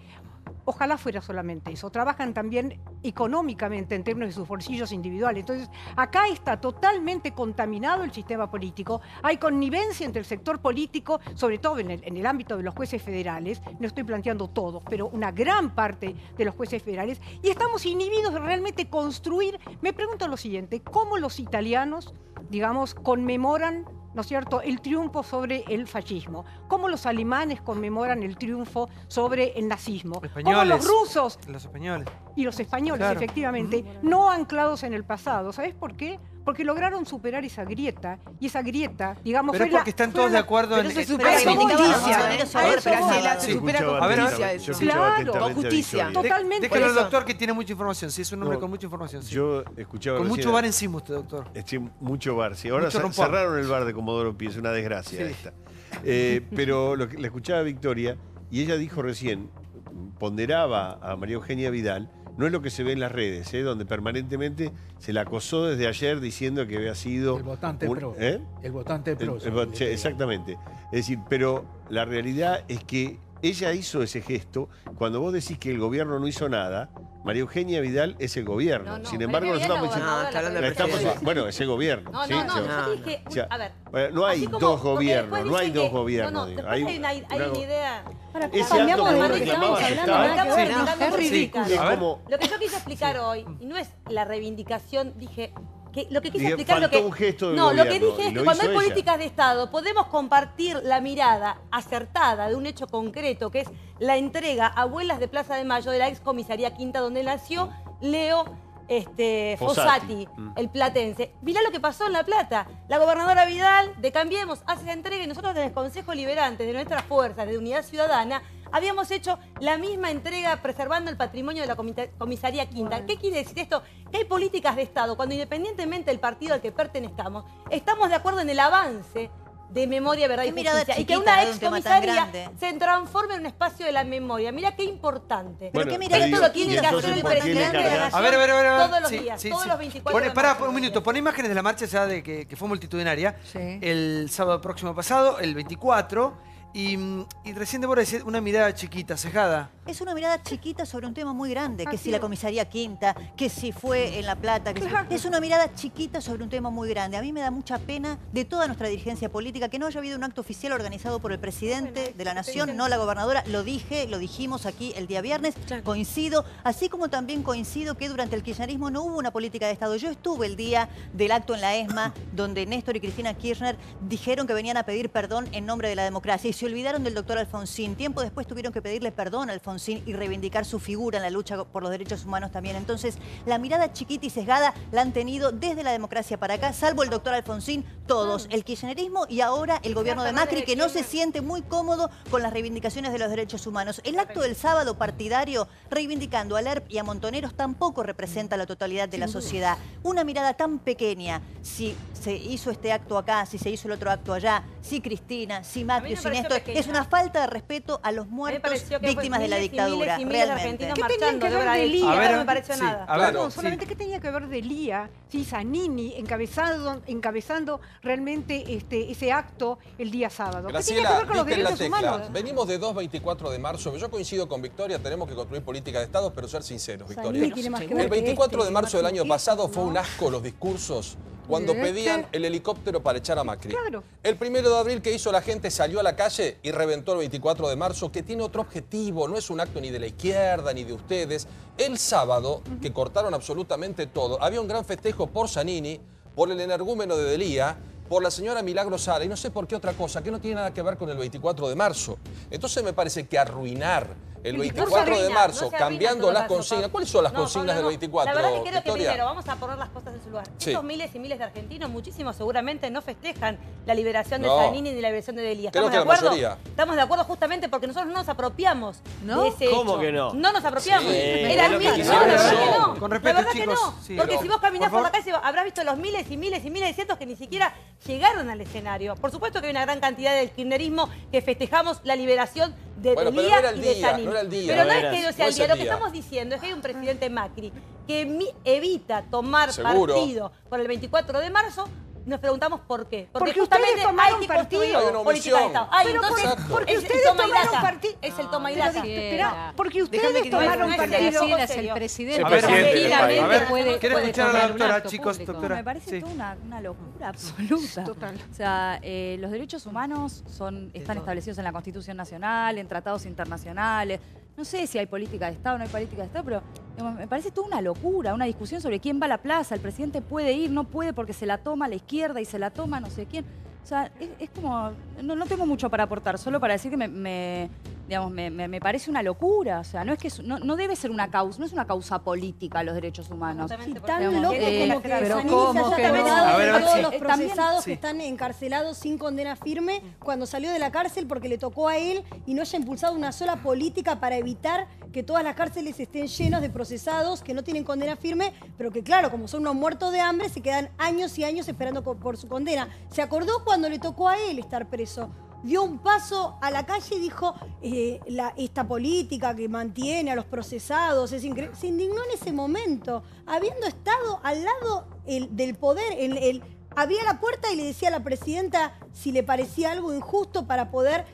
Ojalá fuera solamente eso. Trabajan también económicamente en términos de sus bolsillos individuales. Entonces, acá está totalmente contaminado el sistema político. Hay connivencia entre el sector político, sobre todo en el ámbito de los jueces federales. No estoy planteando todos, pero una gran parte de los jueces federales. Y estamos inhibidos de realmente construir. Me pregunto lo siguiente, ¿cómo los italianos, digamos, conmemoran, ¿no es cierto?, el triunfo sobre el fascismo? ¿Cómo los alemanes conmemoran el triunfo sobre el nazismo? ¿Cómo los rusos? Los españoles. Y los españoles, Claro. efectivamente, no anclados en el pasado. ¿Sabes por qué? Porque lograron superar esa grieta, y esa grieta, digamos, Pero es porque están todos de acuerdo en... se supera con justicia. Graciela, se supera con justicia eso. Claro, con justicia. Totalmente. Déjalo al doctor que tiene mucha información. Sí, es un hombre con mucha información. Sí. Yo escuchaba Con recién- mucho bar encima usted, doctor. Mucho bar, sí. Ahora Mucho rompón. cerraron el bar de Comodoro Pi, es una desgracia Sí. esta. Pero la escuchaba a Victoria y ella dijo recién, ponderaba a María Eugenia Vidal, no es lo que se ve en las redes, donde permanentemente se la acosó desde ayer diciendo que había sido... El votante pro. El votante pro. Exactamente. Es decir, pero la realidad es que ella hizo ese gesto. Cuando vos decís que el gobierno no hizo nada, María Eugenia Vidal es el gobierno. Sin embargo, María nosotros Eugenia estamos está hablando de presidencia. bueno, es el gobierno. No, ¿sí? no, no, O sea, yo dije, o sea, a ver. bueno, no hay así como- dos porque gobiernos, después no hay dicen dos que- gobiernos. No, no, digo. después hay una idea. Ese acto que vos reclamabas está. Es ridículo. Es como- Lo que yo quise explicar hoy, y no es la reivindicación, dije... Que lo que quise Dije, explicar faltó lo que un gesto del no, lo que gobierno, dije y es que lo cuando hay hizo ella. políticas de Estado podemos compartir la mirada acertada de un hecho concreto, que es la entrega a abuelas de Plaza de Mayo de la ex comisaría Quinta, donde nació Leo Fossati, el platense. Mirá lo que pasó en La Plata. La gobernadora Vidal de Cambiemos hace esa entrega y nosotros desde el Consejo Liberante, de nuestras fuerzas, de Unidad Ciudadana, habíamos hecho la misma entrega preservando el patrimonio de la comisaría Quinta. ¿Qué quiere decir esto? Que hay políticas de Estado, cuando independientemente del partido al que pertenezcamos, estamos de acuerdo en el avance de memoria, verdad y Qué mirada justicia. Y que chiquita una de un ex tema tan comisaría grande. se transforme en un espacio de la memoria. Mira qué importante. Pero qué mirada esto lo tiene chiquita. que ¿Y hacer el entonces por qué le presidente de la cargas? Nación A ver. todos los Sí, días, sí, todos sí. los 24 Pone, de pará, marzo. un minuto. Pon imágenes de la marcha ya de que fue multitudinaria el sábado próximo pasado, el 24. Y recién Débora decía una mirada chiquita, cejada. Es una mirada chiquita sobre un tema muy grande, que si la comisaría Quinta, que si fue en La Plata, es una mirada chiquita sobre un tema muy grande. A mí me da mucha pena de toda nuestra dirigencia política que no haya habido un acto oficial organizado por el presidente de la Nación, no la gobernadora. Lo dijimos aquí el día viernes, coincido, así como también coincido que durante el kirchnerismo no hubo una política de Estado. Yo estuve el día del acto en la ESMA, donde Néstor y Cristina Kirchner dijeron que venían a pedir perdón en nombre de la democracia y se olvidaron del doctor Alfonsín. Tiempo después tuvieron que pedirle perdón a Alfonsín y reivindicar su figura en la lucha por los derechos humanos también. Entonces, la mirada chiquita y sesgada la han tenido desde la democracia para acá, salvo el doctor Alfonsín, todos, el kirchnerismo y ahora el gobierno de Macri, que no se siente muy cómodo con las reivindicaciones de los derechos humanos. El acto del sábado partidario, reivindicando a LERP y a Montoneros, tampoco representa la totalidad de la sociedad. Una mirada tan pequeña, si se hizo este acto acá, si se hizo el otro acto allá, si Cristina, si Macri, si Néstor, es una falta de respeto a los muertos víctimas de la dictadura, realmente. ¿Qué tenía que ver de Lía? A ver, No me pareció sí, nada. a ver, No, sí. solamente ¿qué tenía que ver de Lía? Sí, Zanini encabezando realmente ese acto el día sábado. ¿Qué tenía que Graciela, ver con los diste en la derechos tecla. humanos? Venimos de 2-24 de marzo. Yo coincido con Victoria, tenemos que construir política de Estado, pero ser sinceros, Victoria. Zanini tiene más que ver El que 24 de marzo del año Martín pasado fue ¿no? un asco los discursos cuando pedían el helicóptero para echar a Macri. Claro. El 1 de abril, ¿qué hizo la gente? Salió a la calle y reventó el 24 de marzo, que tiene otro objetivo, no es un acto ni de la izquierda ni de ustedes. El sábado, que cortaron absolutamente todo, había un gran festejo por Zanini, por el energúmeno de Delía, por la señora Milagro Sala, y no sé por qué otra cosa, que no tiene nada que ver con el 24 de marzo. Entonces me parece que arruinar el 24 de marzo, cambiando las consignas. ¿Cuáles son las consignas del 24, La verdad que creo que Victoria? primero vamos a poner las cosas en su lugar. Sí. Estos miles y miles de argentinos, muchísimos seguramente no festejan la liberación de No. Zanini ni la liberación de Delía. Creo ¿Estamos que de la acuerdo? mayoría. Estamos de acuerdo justamente porque nosotros no nos apropiamos ¿No? de ese ¿Cómo hecho. que no? No nos apropiamos. Sí, Era es lo el que mismo. quisieron No, la verdad hacer. que no. Con respeto, la verdad chicos. que no. Sí, Porque pero, si vos caminás por por la favor. calle habrás visto los miles y miles y miles de cientos que ni siquiera llegaron al escenario. Por supuesto que hay una gran cantidad del kirchnerismo que festejamos la liberación de Bueno, pero Lía no era el y de día, Janine. no era el día. Pero no No es era- que no sea no el es día. el Lo que día. estamos diciendo es que hay un presidente Macri que evita tomar Seguro. partido por el 24 de marzo. Nos preguntamos por qué. Porque justamente ustedes tomaron hay que construir partido. Hay una política de omisión. Estado. Ay, Pero entonces, porque es ustedes el toma y tomaron daca. partido. Es el toma y Pero daca. espera, porque Déjame ustedes que tomaron no es partido. Graciela es el serio. presidente. A ver, tranquilamente a ver, puede quiero escuchar a la tomar un doctora, acto chicos, público. doctora. Me parece Sí. toda una locura absoluta. Total. O sea, los derechos humanos están establecidos en la Constitución Nacional, en tratados internacionales. No sé si hay política de Estado o no hay política de Estado, pero digamos, me parece toda una locura, una discusión sobre quién va a la plaza. El presidente puede ir, no puede porque se la toma a la izquierda y se la toma no sé quién. O sea, es como... No tengo mucho para aportar, solo para decir que me parece una locura. O sea, no es que no debe ser una causa, no es una causa política los derechos humanos. Y tan loco como que pero Zanini ¿cómo se que haya no? cargado A ver, de a ver, todos sí. los procesados Sí. que están encarcelados sin condena firme cuando salió de la cárcel porque le tocó a él y no haya impulsado una sola política para evitar que todas las cárceles estén llenas de procesados que no tienen condena firme, pero que claro, como son unos muertos de hambre, se quedan años y años esperando por su condena. Se acordó cuando le tocó a él estar preso. Dio un paso a la calle y dijo, esta política que mantiene a los procesados es increíble. Se indignó en ese momento, habiendo estado al lado del poder. Abría la puerta y le decía a la presidenta si le parecía algo injusto para poder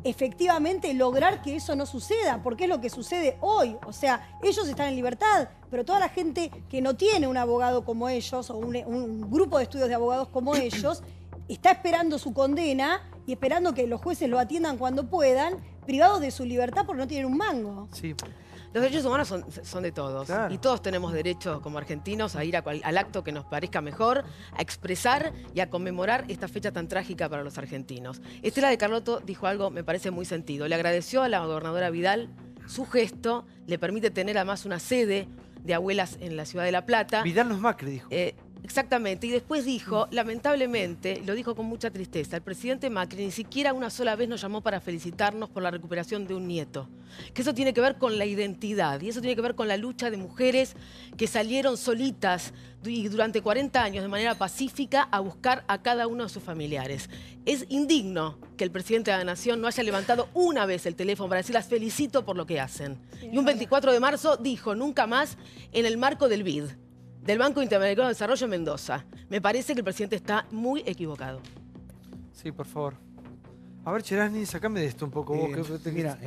efectivamente lograr que eso no suceda, porque es lo que sucede hoy. O sea, ellos están en libertad, pero toda la gente que no tiene un abogado como ellos o un grupo de estudios de abogados como ellos está esperando su condena y esperando que los jueces lo atiendan cuando puedan, privados de su libertad porque no tienen un mango. Sí. Los derechos humanos son de todos. Claro. Y todos tenemos derecho, como argentinos, a ir al acto que nos parezca mejor, a expresar y a conmemorar esta fecha tan trágica para los argentinos. Estela de Carlotto dijo algo, me parece muy sentido. Le agradeció a la gobernadora Vidal su gesto, le permite tener además una sede de abuelas en la ciudad de La Plata. Vidal no es Macri, dijo. Exactamente, y después dijo, lamentablemente, lo dijo con mucha tristeza, el presidente Macri ni siquiera una sola vez nos llamó para felicitarnos por la recuperación de un nieto. Que eso tiene que ver con la identidad y eso tiene que ver con la lucha de mujeres que salieron solitas y durante 40 años de manera pacífica a buscar a cada uno de sus familiares. Es indigno que el presidente de la Nación no haya levantado una vez el teléfono para decir las felicito por lo que hacen. Y un 24 de marzo dijo, nunca más en el marco del BID. Del Banco Interamericano de Desarrollo en Mendoza. Me parece que el presidente está muy equivocado. Sí, por favor. A ver, Cherasni, sacame de esto un poco. Vos, mira,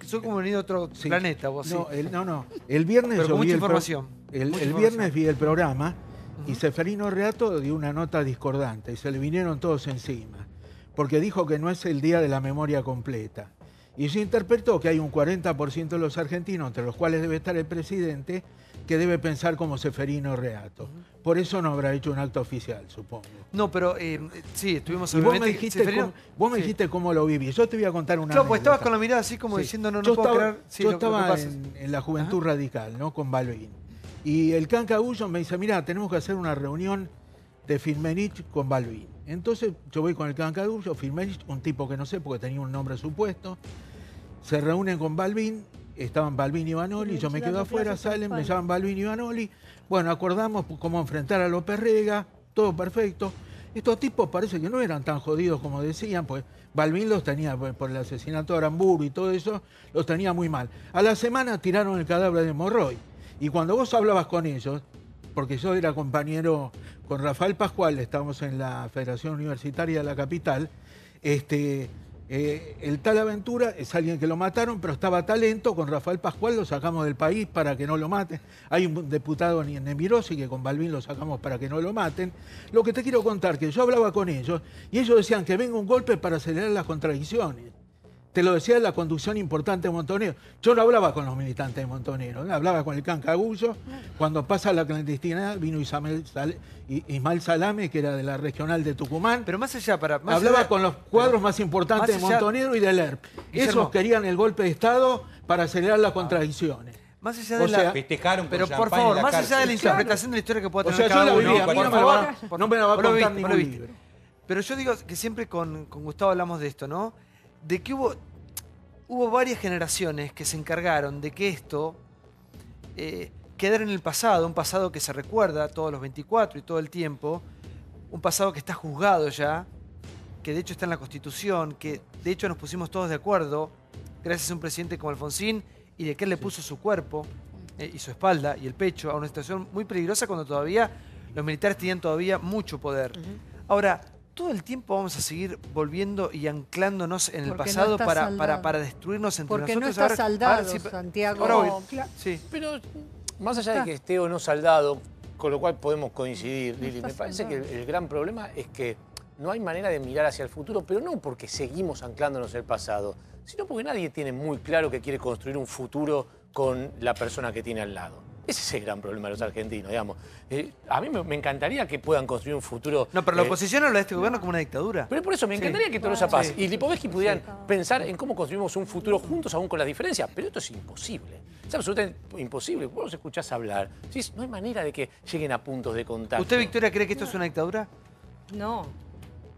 sos como venido de otro planeta, vos. No, sí. no. El viernes Pero yo con vi mucha el información. El Mucha viernes información. vi el programa y Ceferino Reato dio una nota discordante y se le vinieron todos encima. Porque dijo que no es el día de la memoria completa. Y se interpretó que hay un 40% de los argentinos, entre los cuales debe estar el presidente, que debe pensar como Ceferino Reato. Por eso no habrá hecho un acto oficial, supongo. No, pero sí, estuvimos Y vos me obviamente- dijiste, Ceferino- cómo, sí. dijiste cómo lo viví. Yo te voy a contar una Claro, pues estabas anécdota. con la mirada así como Sí. diciendo, no Yo puedo estaba- creer. Sí, yo lo que estaba pasa. en la Juventud Radical, ¿no? Con Balvin. Y el Cancagullo me dice, mira, tenemos que hacer una reunión de Firmenich con Balvin. Entonces yo voy con el Cancagullo, Firmenich, un tipo que no sé porque tenía un nombre supuesto. Se reúnen con Balvin, estaban Balvin y Vanoli, yo me quedo afuera, salen, me llaman Balvin y Vanoli. Bueno, acordamos cómo enfrentar a López Rega, todo perfecto. Estos tipos parece que no eran tan jodidos como decían, pues Balvin los tenía, por el asesinato de Aramburu y todo eso, los tenía muy mal. A la semana tiraron el cadáver de Morroy. Y cuando vos hablabas con ellos, porque yo era compañero con Rafael Pascual, estábamos en la Federación Universitaria de la Capital, el tal Aventura es alguien que lo mataron, pero estaba talento. Con Rafael Pascual lo sacamos del país para que no lo maten. Hay un diputado en Nemirosi que con Balvin lo sacamos para que no lo maten. Lo que te quiero contar, que yo hablaba con ellos y ellos decían que venga un golpe para acelerar las contradicciones. Te lo decía la conducción importante de Montonero. Yo no hablaba con los militantes de Montonero, ¿no? Hablaba con el Cancagullo. Cuando pasa la clandestinidad vino Ismael Salame, que era de la regional de Tucumán. Pero más allá, hablaba con los cuadros más importantes de Montonero y del ERP. Esos querían el golpe de Estado para acelerar las contradicciones. Más allá de la... Festejaron con Pero por champán en favor, la más allá cárcel. de la interpretación de la historia que pueda O tener sea, cada yo la uno, viví, a mí por no me la favor, va- no me la va a vos lo contar viste, ningún vos lo viste. libro. Pero yo digo que siempre con Gustavo hablamos de esto, ¿no? De que hubo varias generaciones que se encargaron de que esto quedara en el pasado, un pasado que se recuerda todos los 24 y todo el tiempo, un pasado que está juzgado ya, que de hecho está en la Constitución, que de hecho nos pusimos todos de acuerdo gracias a un presidente como Alfonsín y de que él le puso su cuerpo y su espalda y el pecho a una situación muy peligrosa cuando todavía los militares tenían todavía mucho poder. Ahora, todo el tiempo vamos a seguir volviendo y anclándonos en el pasado para destruirnos entre porque nosotros. Porque no está saldado, Santiago. Sí. Pero más allá de que esté o no saldado, con lo cual podemos coincidir, Lili, me parece que el gran problema es que no hay manera de mirar hacia el futuro, pero no porque seguimos anclándonos en el pasado, sino porque nadie tiene muy claro que quiere construir un futuro con la persona que tiene al lado. Ese es el gran problema de los argentinos, digamos. A mí me encantaría que puedan construir un futuro... No, pero la oposición habla de este gobierno como una dictadura. Pero por eso me encantaría que Tolosa Paz y Lipovetsky pudieran pensar en cómo construimos un futuro juntos, aún con las diferencias. Pero esto es imposible. Es absolutamente imposible. Vos los escuchás hablar. No hay manera de que lleguen a puntos de contacto. ¿Usted, Victoria, cree que esto es una dictadura? No.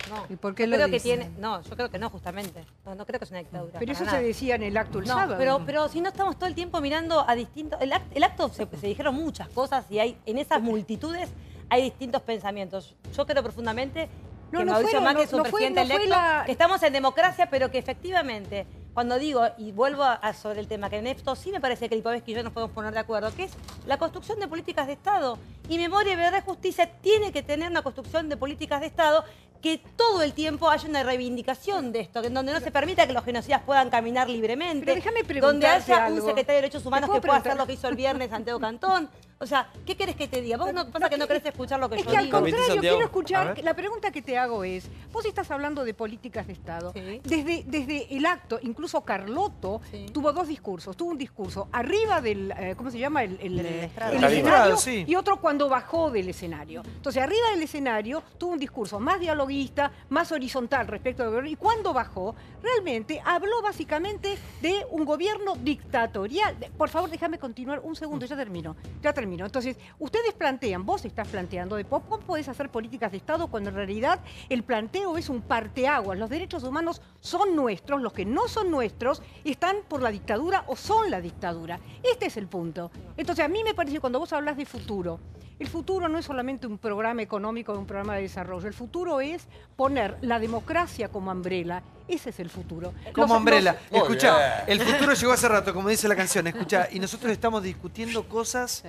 No. ¿Y por qué yo lo creo dice? que tiene, no, yo creo que no, justamente. No creo que es una dictadura. Pero eso nada. se decía en el acto el sábado. Pero si no estamos todo el tiempo mirando a distintos... El acto se dijeron muchas cosas y hay en esas multitudes hay distintos pensamientos. Yo creo profundamente que Mauricio Macri es un presidente electo, que estamos en democracia, pero que efectivamente, cuando digo, y vuelvo sobre el tema, que en esto sí me parece que Lipovetsky y yo nos podemos poner de acuerdo, que es la construcción de políticas de Estado. Y Memoria, Verdad y Justicia tiene que tener una construcción de políticas de Estado que todo el tiempo haya una reivindicación de esto, en donde no se permita que los genocidas puedan caminar libremente, Pero déjame donde haya algo. un secretario de Derechos Humanos que pueda hacer lo que hizo el viernes Santiago Cantón. O sea, ¿qué querés que te diga? Vos no pasa que no querés escuchar lo que yo digo. Es que al contrario, quiero escuchar, la pregunta que te hago es, vos estás hablando de políticas de Estado. Sí. Desde el acto, incluso Carlotto tuvo dos discursos. Tuvo un discurso arriba del, ¿cómo se llama? El escenario, y otro cuando bajó del escenario. Entonces, arriba del escenario tuvo un discurso más dialoguista, más horizontal respecto al gobierno. Y cuando bajó, realmente habló básicamente de un gobierno dictatorial. Por favor, déjame continuar un segundo, ya termino. Entonces, ustedes plantean, vos estás planteando de cómo podés hacer políticas de Estado cuando en realidad el planteo es un parteaguas. Los derechos humanos son nuestros, los que no son nuestros están por la dictadura o son la dictadura. Este es el punto. Entonces, a mí me parece que cuando vos hablas de futuro, el futuro no es solamente un programa económico o un programa de desarrollo. El futuro es poner la democracia como umbrella. Ese es el futuro. Como umbrella. Escuchá, el futuro llegó hace rato, como dice la canción. Escuchá, y nosotros estamos discutiendo cosas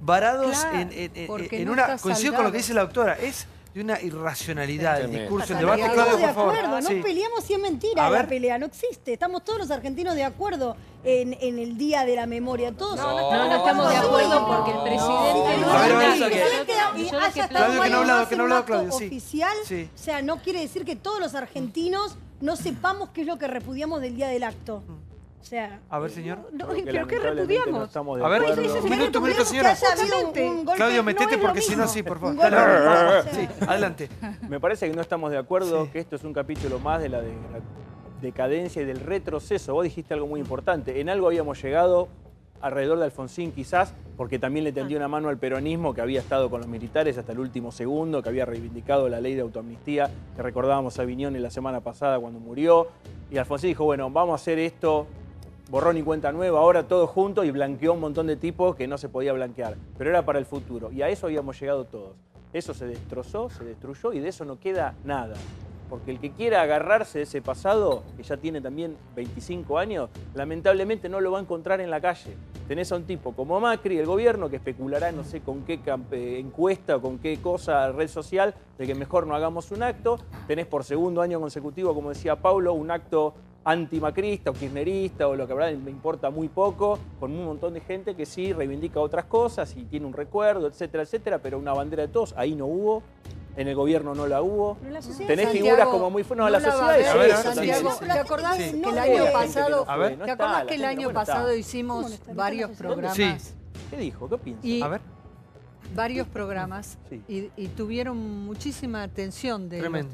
varados en una... Coincido con lo que dice la doctora. Es de una irracionalidad el discurso, el debate. Claudio, por favor. No peleamos si es mentira la pelea, no existe. Estamos todos los argentinos de acuerdo en el Día de la Memoria. Todos no estamos de acuerdo porque el presidente... Claudio, que no ha hablado Claudio. Oficial, o sea, no quiere decir que todos los argentinos no sepamos qué es lo que repudiamos del día del acto. O sea, a ver, señor. ¿Pero qué repudiamos? A ver, un minuto, señora. Claudio, metete porque si no, sí, por favor. Sí, adelante. Me parece que no estamos de acuerdo, que esto es un capítulo más de la decadencia y del retroceso. Vos dijiste algo muy importante. En algo habíamos llegado alrededor de Alfonsín, quizás, porque también le tendió una mano al peronismo, que había estado con los militares hasta el último segundo, que había reivindicado la ley de autoamnistía, que recordábamos a Viñones la semana pasada cuando murió. Y Alfonsín dijo, bueno, vamos a hacer esto... borrón y cuenta nueva, ahora todo junto, y blanqueó un montón de tipos que no se podía blanquear. Pero era para el futuro. Y a eso habíamos llegado todos. Eso se destrozó, se destruyó y de eso no queda nada. Porque el que quiera agarrarse de ese pasado, que ya tiene también 25 años, lamentablemente no lo va a encontrar en la calle. Tenés a un tipo como Macri, el gobierno, que especulará no sé con qué encuesta o con qué cosa, red social, de que mejor no hagamos un acto. Tenés por segundo año consecutivo, como decía Paulo, un acto antimacrista o kirchnerista o lo que habrá, me importa muy poco, con un montón de gente que sí reivindica otras cosas y tiene un recuerdo, etcétera, etcétera, pero una bandera de todos, ahí no hubo, en el gobierno no la hubo. Tenés figuras como muy... No, la sociedad es eso. Santiago, ¿te acordás que el año pasado, ¿te acordás que el año pasado hicimos varios programas? Sí. ¿Qué dijo? ¿Qué piensa? A ver. Varios programas y tuvieron muchísima atención de los...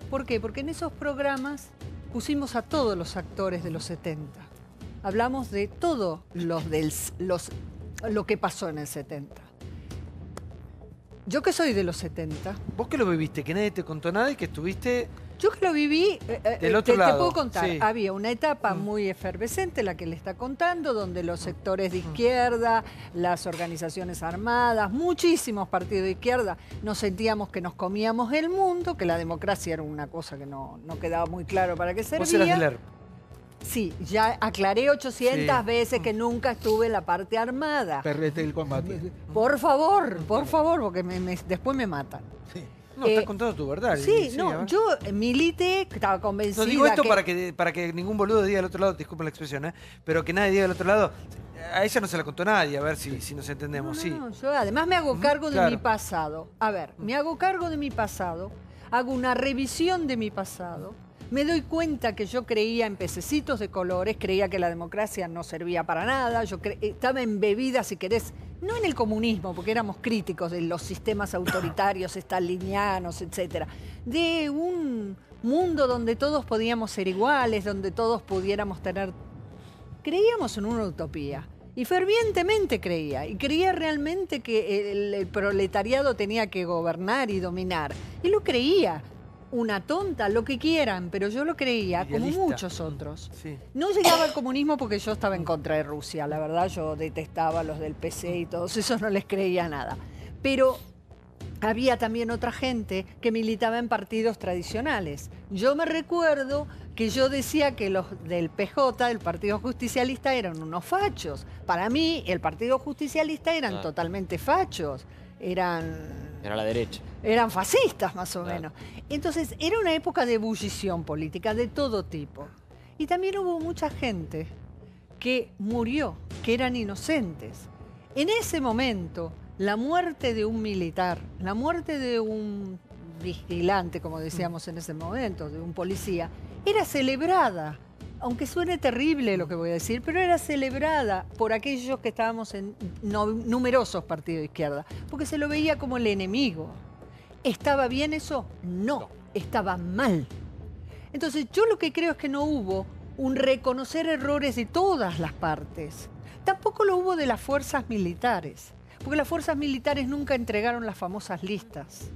¿Por qué? Porque en esos programas pusimos a todos los actores de los 70. Hablamos de todo lo que pasó en el 70. Yo que soy de los 70. ¿Vos que lo viviste? Que nadie te contó nada y que estuviste... Yo que lo viví, del otro lado. Te puedo contar. Sí. Había una etapa muy efervescente, la que le está contando, donde los sectores de izquierda, las organizaciones armadas, muchísimos partidos de izquierda, nos sentíamos que nos comíamos el mundo, que la democracia era una cosa que no quedaba muy claro para qué servía. ¿Vos eras del ERP? Sí, ya aclaré 800 veces que nunca estuve en la parte armada. Perretel combate. Por favor, porque después me matan. No, estás contando tu verdad. Sí, no, yo milité, estaba convencida. No digo esto para que ningún boludo diga del otro lado, disculpen la expresión, pero que nadie diga del otro lado. A ella no se la contó nadie, a ver si nos entendemos. No, yo además me hago cargo de mi pasado. A ver, me hago cargo de mi pasado, hago una revisión de mi pasado. Me doy cuenta que yo creía en pececitos de colores, creía que la democracia no servía para nada, yo estaba embebida, si querés, no en el comunismo, porque éramos críticos de los sistemas autoritarios, stalinianos, etcétera, de un mundo donde todos podíamos ser iguales, donde todos pudiéramos tener... Creíamos en una utopía, y fervientemente creía, y creía realmente que el proletariado tenía que gobernar y dominar, y lo creía. Una tonta, lo que quieran, pero yo lo creía, idealista, como muchos otros. Sí. No llegaba al comunismo porque yo estaba en contra de Rusia, la verdad yo detestaba a los del PC y todos esos, no les creía nada. Pero había también otra gente que militaba en partidos tradicionales. Yo me recuerdo que yo decía que los del PJ, el Partido Justicialista, eran unos fachos. Para mí, el Partido Justicialista eran totalmente fachos. Era la derecha. Eran fascistas, más o menos. Entonces, era una época de ebullición política de todo tipo. Y también hubo mucha gente que murió, que eran inocentes. En ese momento, la muerte de un militar, la muerte de un vigilante, como decíamos en ese momento, de un policía, era celebrada. Aunque suene terrible lo que voy a decir, pero era celebrada por aquellos que estábamos en numerosos partidos de izquierda, porque se lo veía como el enemigo. ¿Estaba bien eso? No, estaba mal. Entonces yo lo que creo es que no hubo un reconocer errores de todas las partes. Tampoco lo hubo de las fuerzas militares, porque las fuerzas militares nunca entregaron las famosas listas.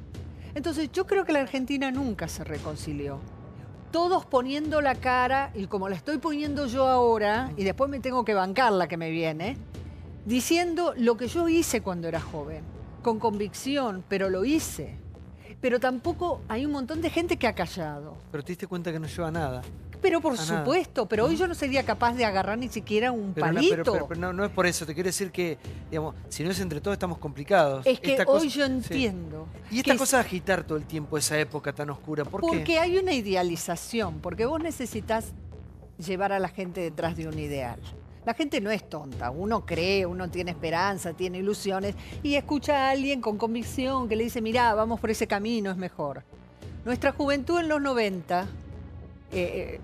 Entonces yo creo que la Argentina nunca se reconcilió. Todos poniendo la cara, y como la estoy poniendo yo ahora, y después me tengo que bancar la que me viene, diciendo lo que yo hice cuando era joven, con convicción, pero lo hice. Pero tampoco hay un montón de gente que ha callado. Pero te diste cuenta que no lleva a nada. Pero por supuesto, pero hoy yo no sería capaz de agarrar ni siquiera un palito. Pero no es por eso, te quiero decir que, digamos, si no es entre todos estamos complicados. Es que hoy yo entiendo. Sí. Y esta cosa de agitar todo el tiempo esa época tan oscura, ¿por qué? Porque hay una idealización, porque vos necesitas llevar a la gente detrás de un ideal. La gente no es tonta, uno cree, uno tiene esperanza, tiene ilusiones y escucha a alguien con convicción que le dice, mirá, vamos por ese camino, es mejor. Nuestra juventud en los 90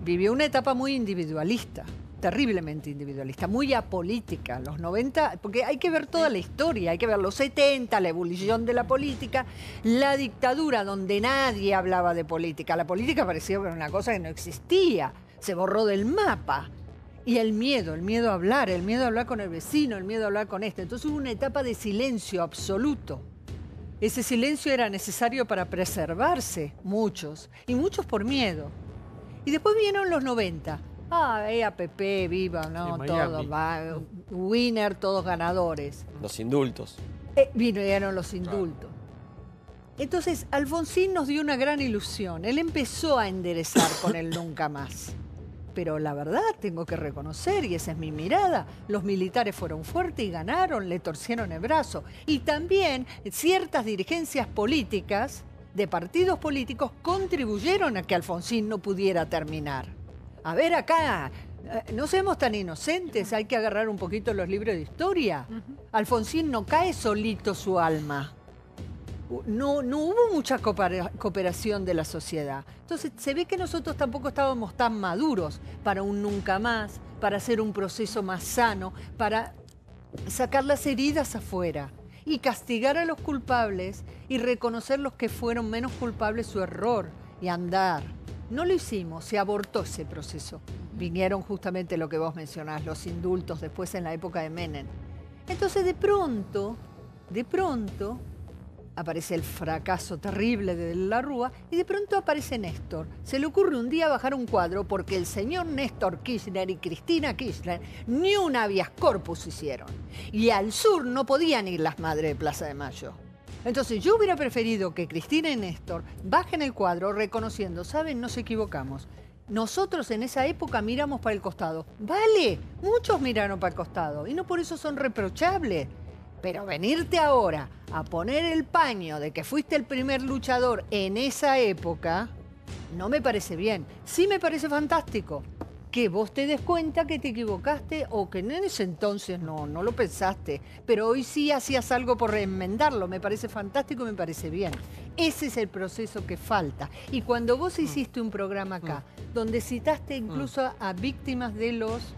vivió una etapa muy individualista, terriblemente individualista, muy apolítica. Los 90, porque hay que ver toda la historia, hay que ver los 70, la ebullición de la política, la dictadura donde nadie hablaba de política. La política parecía una cosa que no existía, se borró del mapa. Y el miedo a hablar con el vecino, el miedo a hablar con este. Entonces hubo una etapa de silencio absoluto. Ese silencio era necesario para preservarse, muchos, y muchos por miedo. Y después vinieron los 90. APP, viva, ¿no? Todos, winner, todos ganadores. Los indultos. Vinieron los indultos. Entonces, Alfonsín nos dio una gran ilusión. Él empezó a enderezar con el nunca más. Pero la verdad, tengo que reconocer, y esa es mi mirada, los militares fueron fuertes y ganaron, le torcieron el brazo. Y también ciertas dirigencias políticas, de partidos políticos, contribuyeron a que Alfonsín no pudiera terminar. A ver acá, no seamos tan inocentes, hay que agarrar un poquito los libros de historia. Alfonsín no cae solito su alma. No hubo mucha cooperación de la sociedad. Entonces se ve que nosotros tampoco estábamos tan maduros para un nunca más, para hacer un proceso más sano, para sacar las heridas afuera y castigar a los culpables y reconocer los que fueron menos culpables su error y andar. No lo hicimos, se abortó ese proceso. Vinieron justamente lo que vos mencionás, los indultos después en la época de Menem. Entonces de pronto, aparece el fracaso terrible de la Rúa y de pronto aparece Néstor. Se le ocurre un día bajar un cuadro porque el señor Néstor Kirchner y Cristina Kirchner ni un habeas corpus hicieron. Y al sur no podían ir las madres de Plaza de Mayo. Entonces yo hubiera preferido que Cristina y Néstor bajen el cuadro reconociendo, ¿saben? Nos equivocamos. Nosotros en esa época miramos para el costado. Vale, muchos miraron para el costado y no por eso son reprochables. Pero venirte ahora a poner el paño de que fuiste el primer luchador en esa época, no me parece bien. Sí me parece fantástico que vos te des cuenta que te equivocaste o que en ese entonces no lo pensaste, pero hoy sí hacías algo por enmendarlo. Me parece fantástico y me parece bien. Ese es el proceso que falta. Y cuando vos hiciste un programa acá, donde citaste incluso a víctimas de los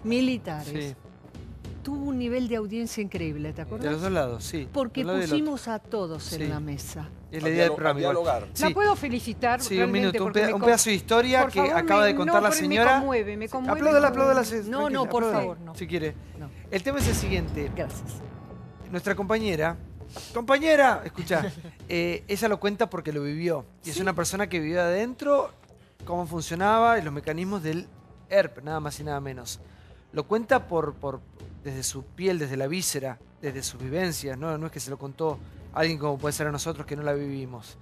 militares, tuvo un nivel de audiencia increíble, ¿te acuerdas? De los dos lados, sí. Porque pusimos a todos en la mesa. Es la idea del programa. Dialogar. La puedo felicitar. Sí, un minuto, un pedazo de historia que acaba de contar la señora. Me conmueve. Apláudala. No, por favor, no. Si quiere. No. El tema es el siguiente. Gracias. Nuestra compañera, escucha, ella lo cuenta porque lo vivió. Y es una persona que vivió adentro, cómo funcionaba y los mecanismos del ERP, nada más y nada menos. Lo cuenta desde su piel, desde la víscera, desde sus vivencias, no es que se lo contó alguien como puede ser a nosotros que no la vivimos.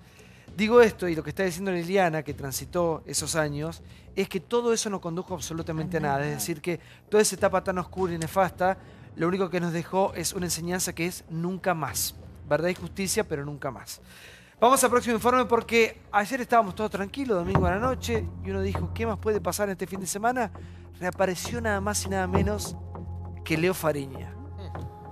Digo esto y lo que está diciendo Liliana, que transitó esos años, es que todo eso no condujo absolutamente a nada. Es decir, que toda esa etapa tan oscura y nefasta, lo único que nos dejó es una enseñanza que es nunca más. Verdad y justicia, pero nunca más. Vamos al próximo informe porque ayer estábamos todos tranquilos, domingo a la noche, y uno dijo, ¿qué más puede pasar en este fin de semana? Reapareció nada más y nada menos que Leo Fariña.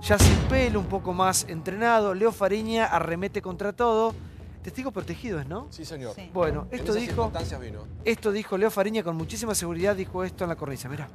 Ya sin pelo, un poco más entrenado, Leo Fariña arremete contra todo. Testigo protegido es, ¿no? Sí, señor. Bueno, en esas circunstancias vino. esto dijo Leo Fariña con muchísima seguridad, dijo esto en la cornisa, mirá.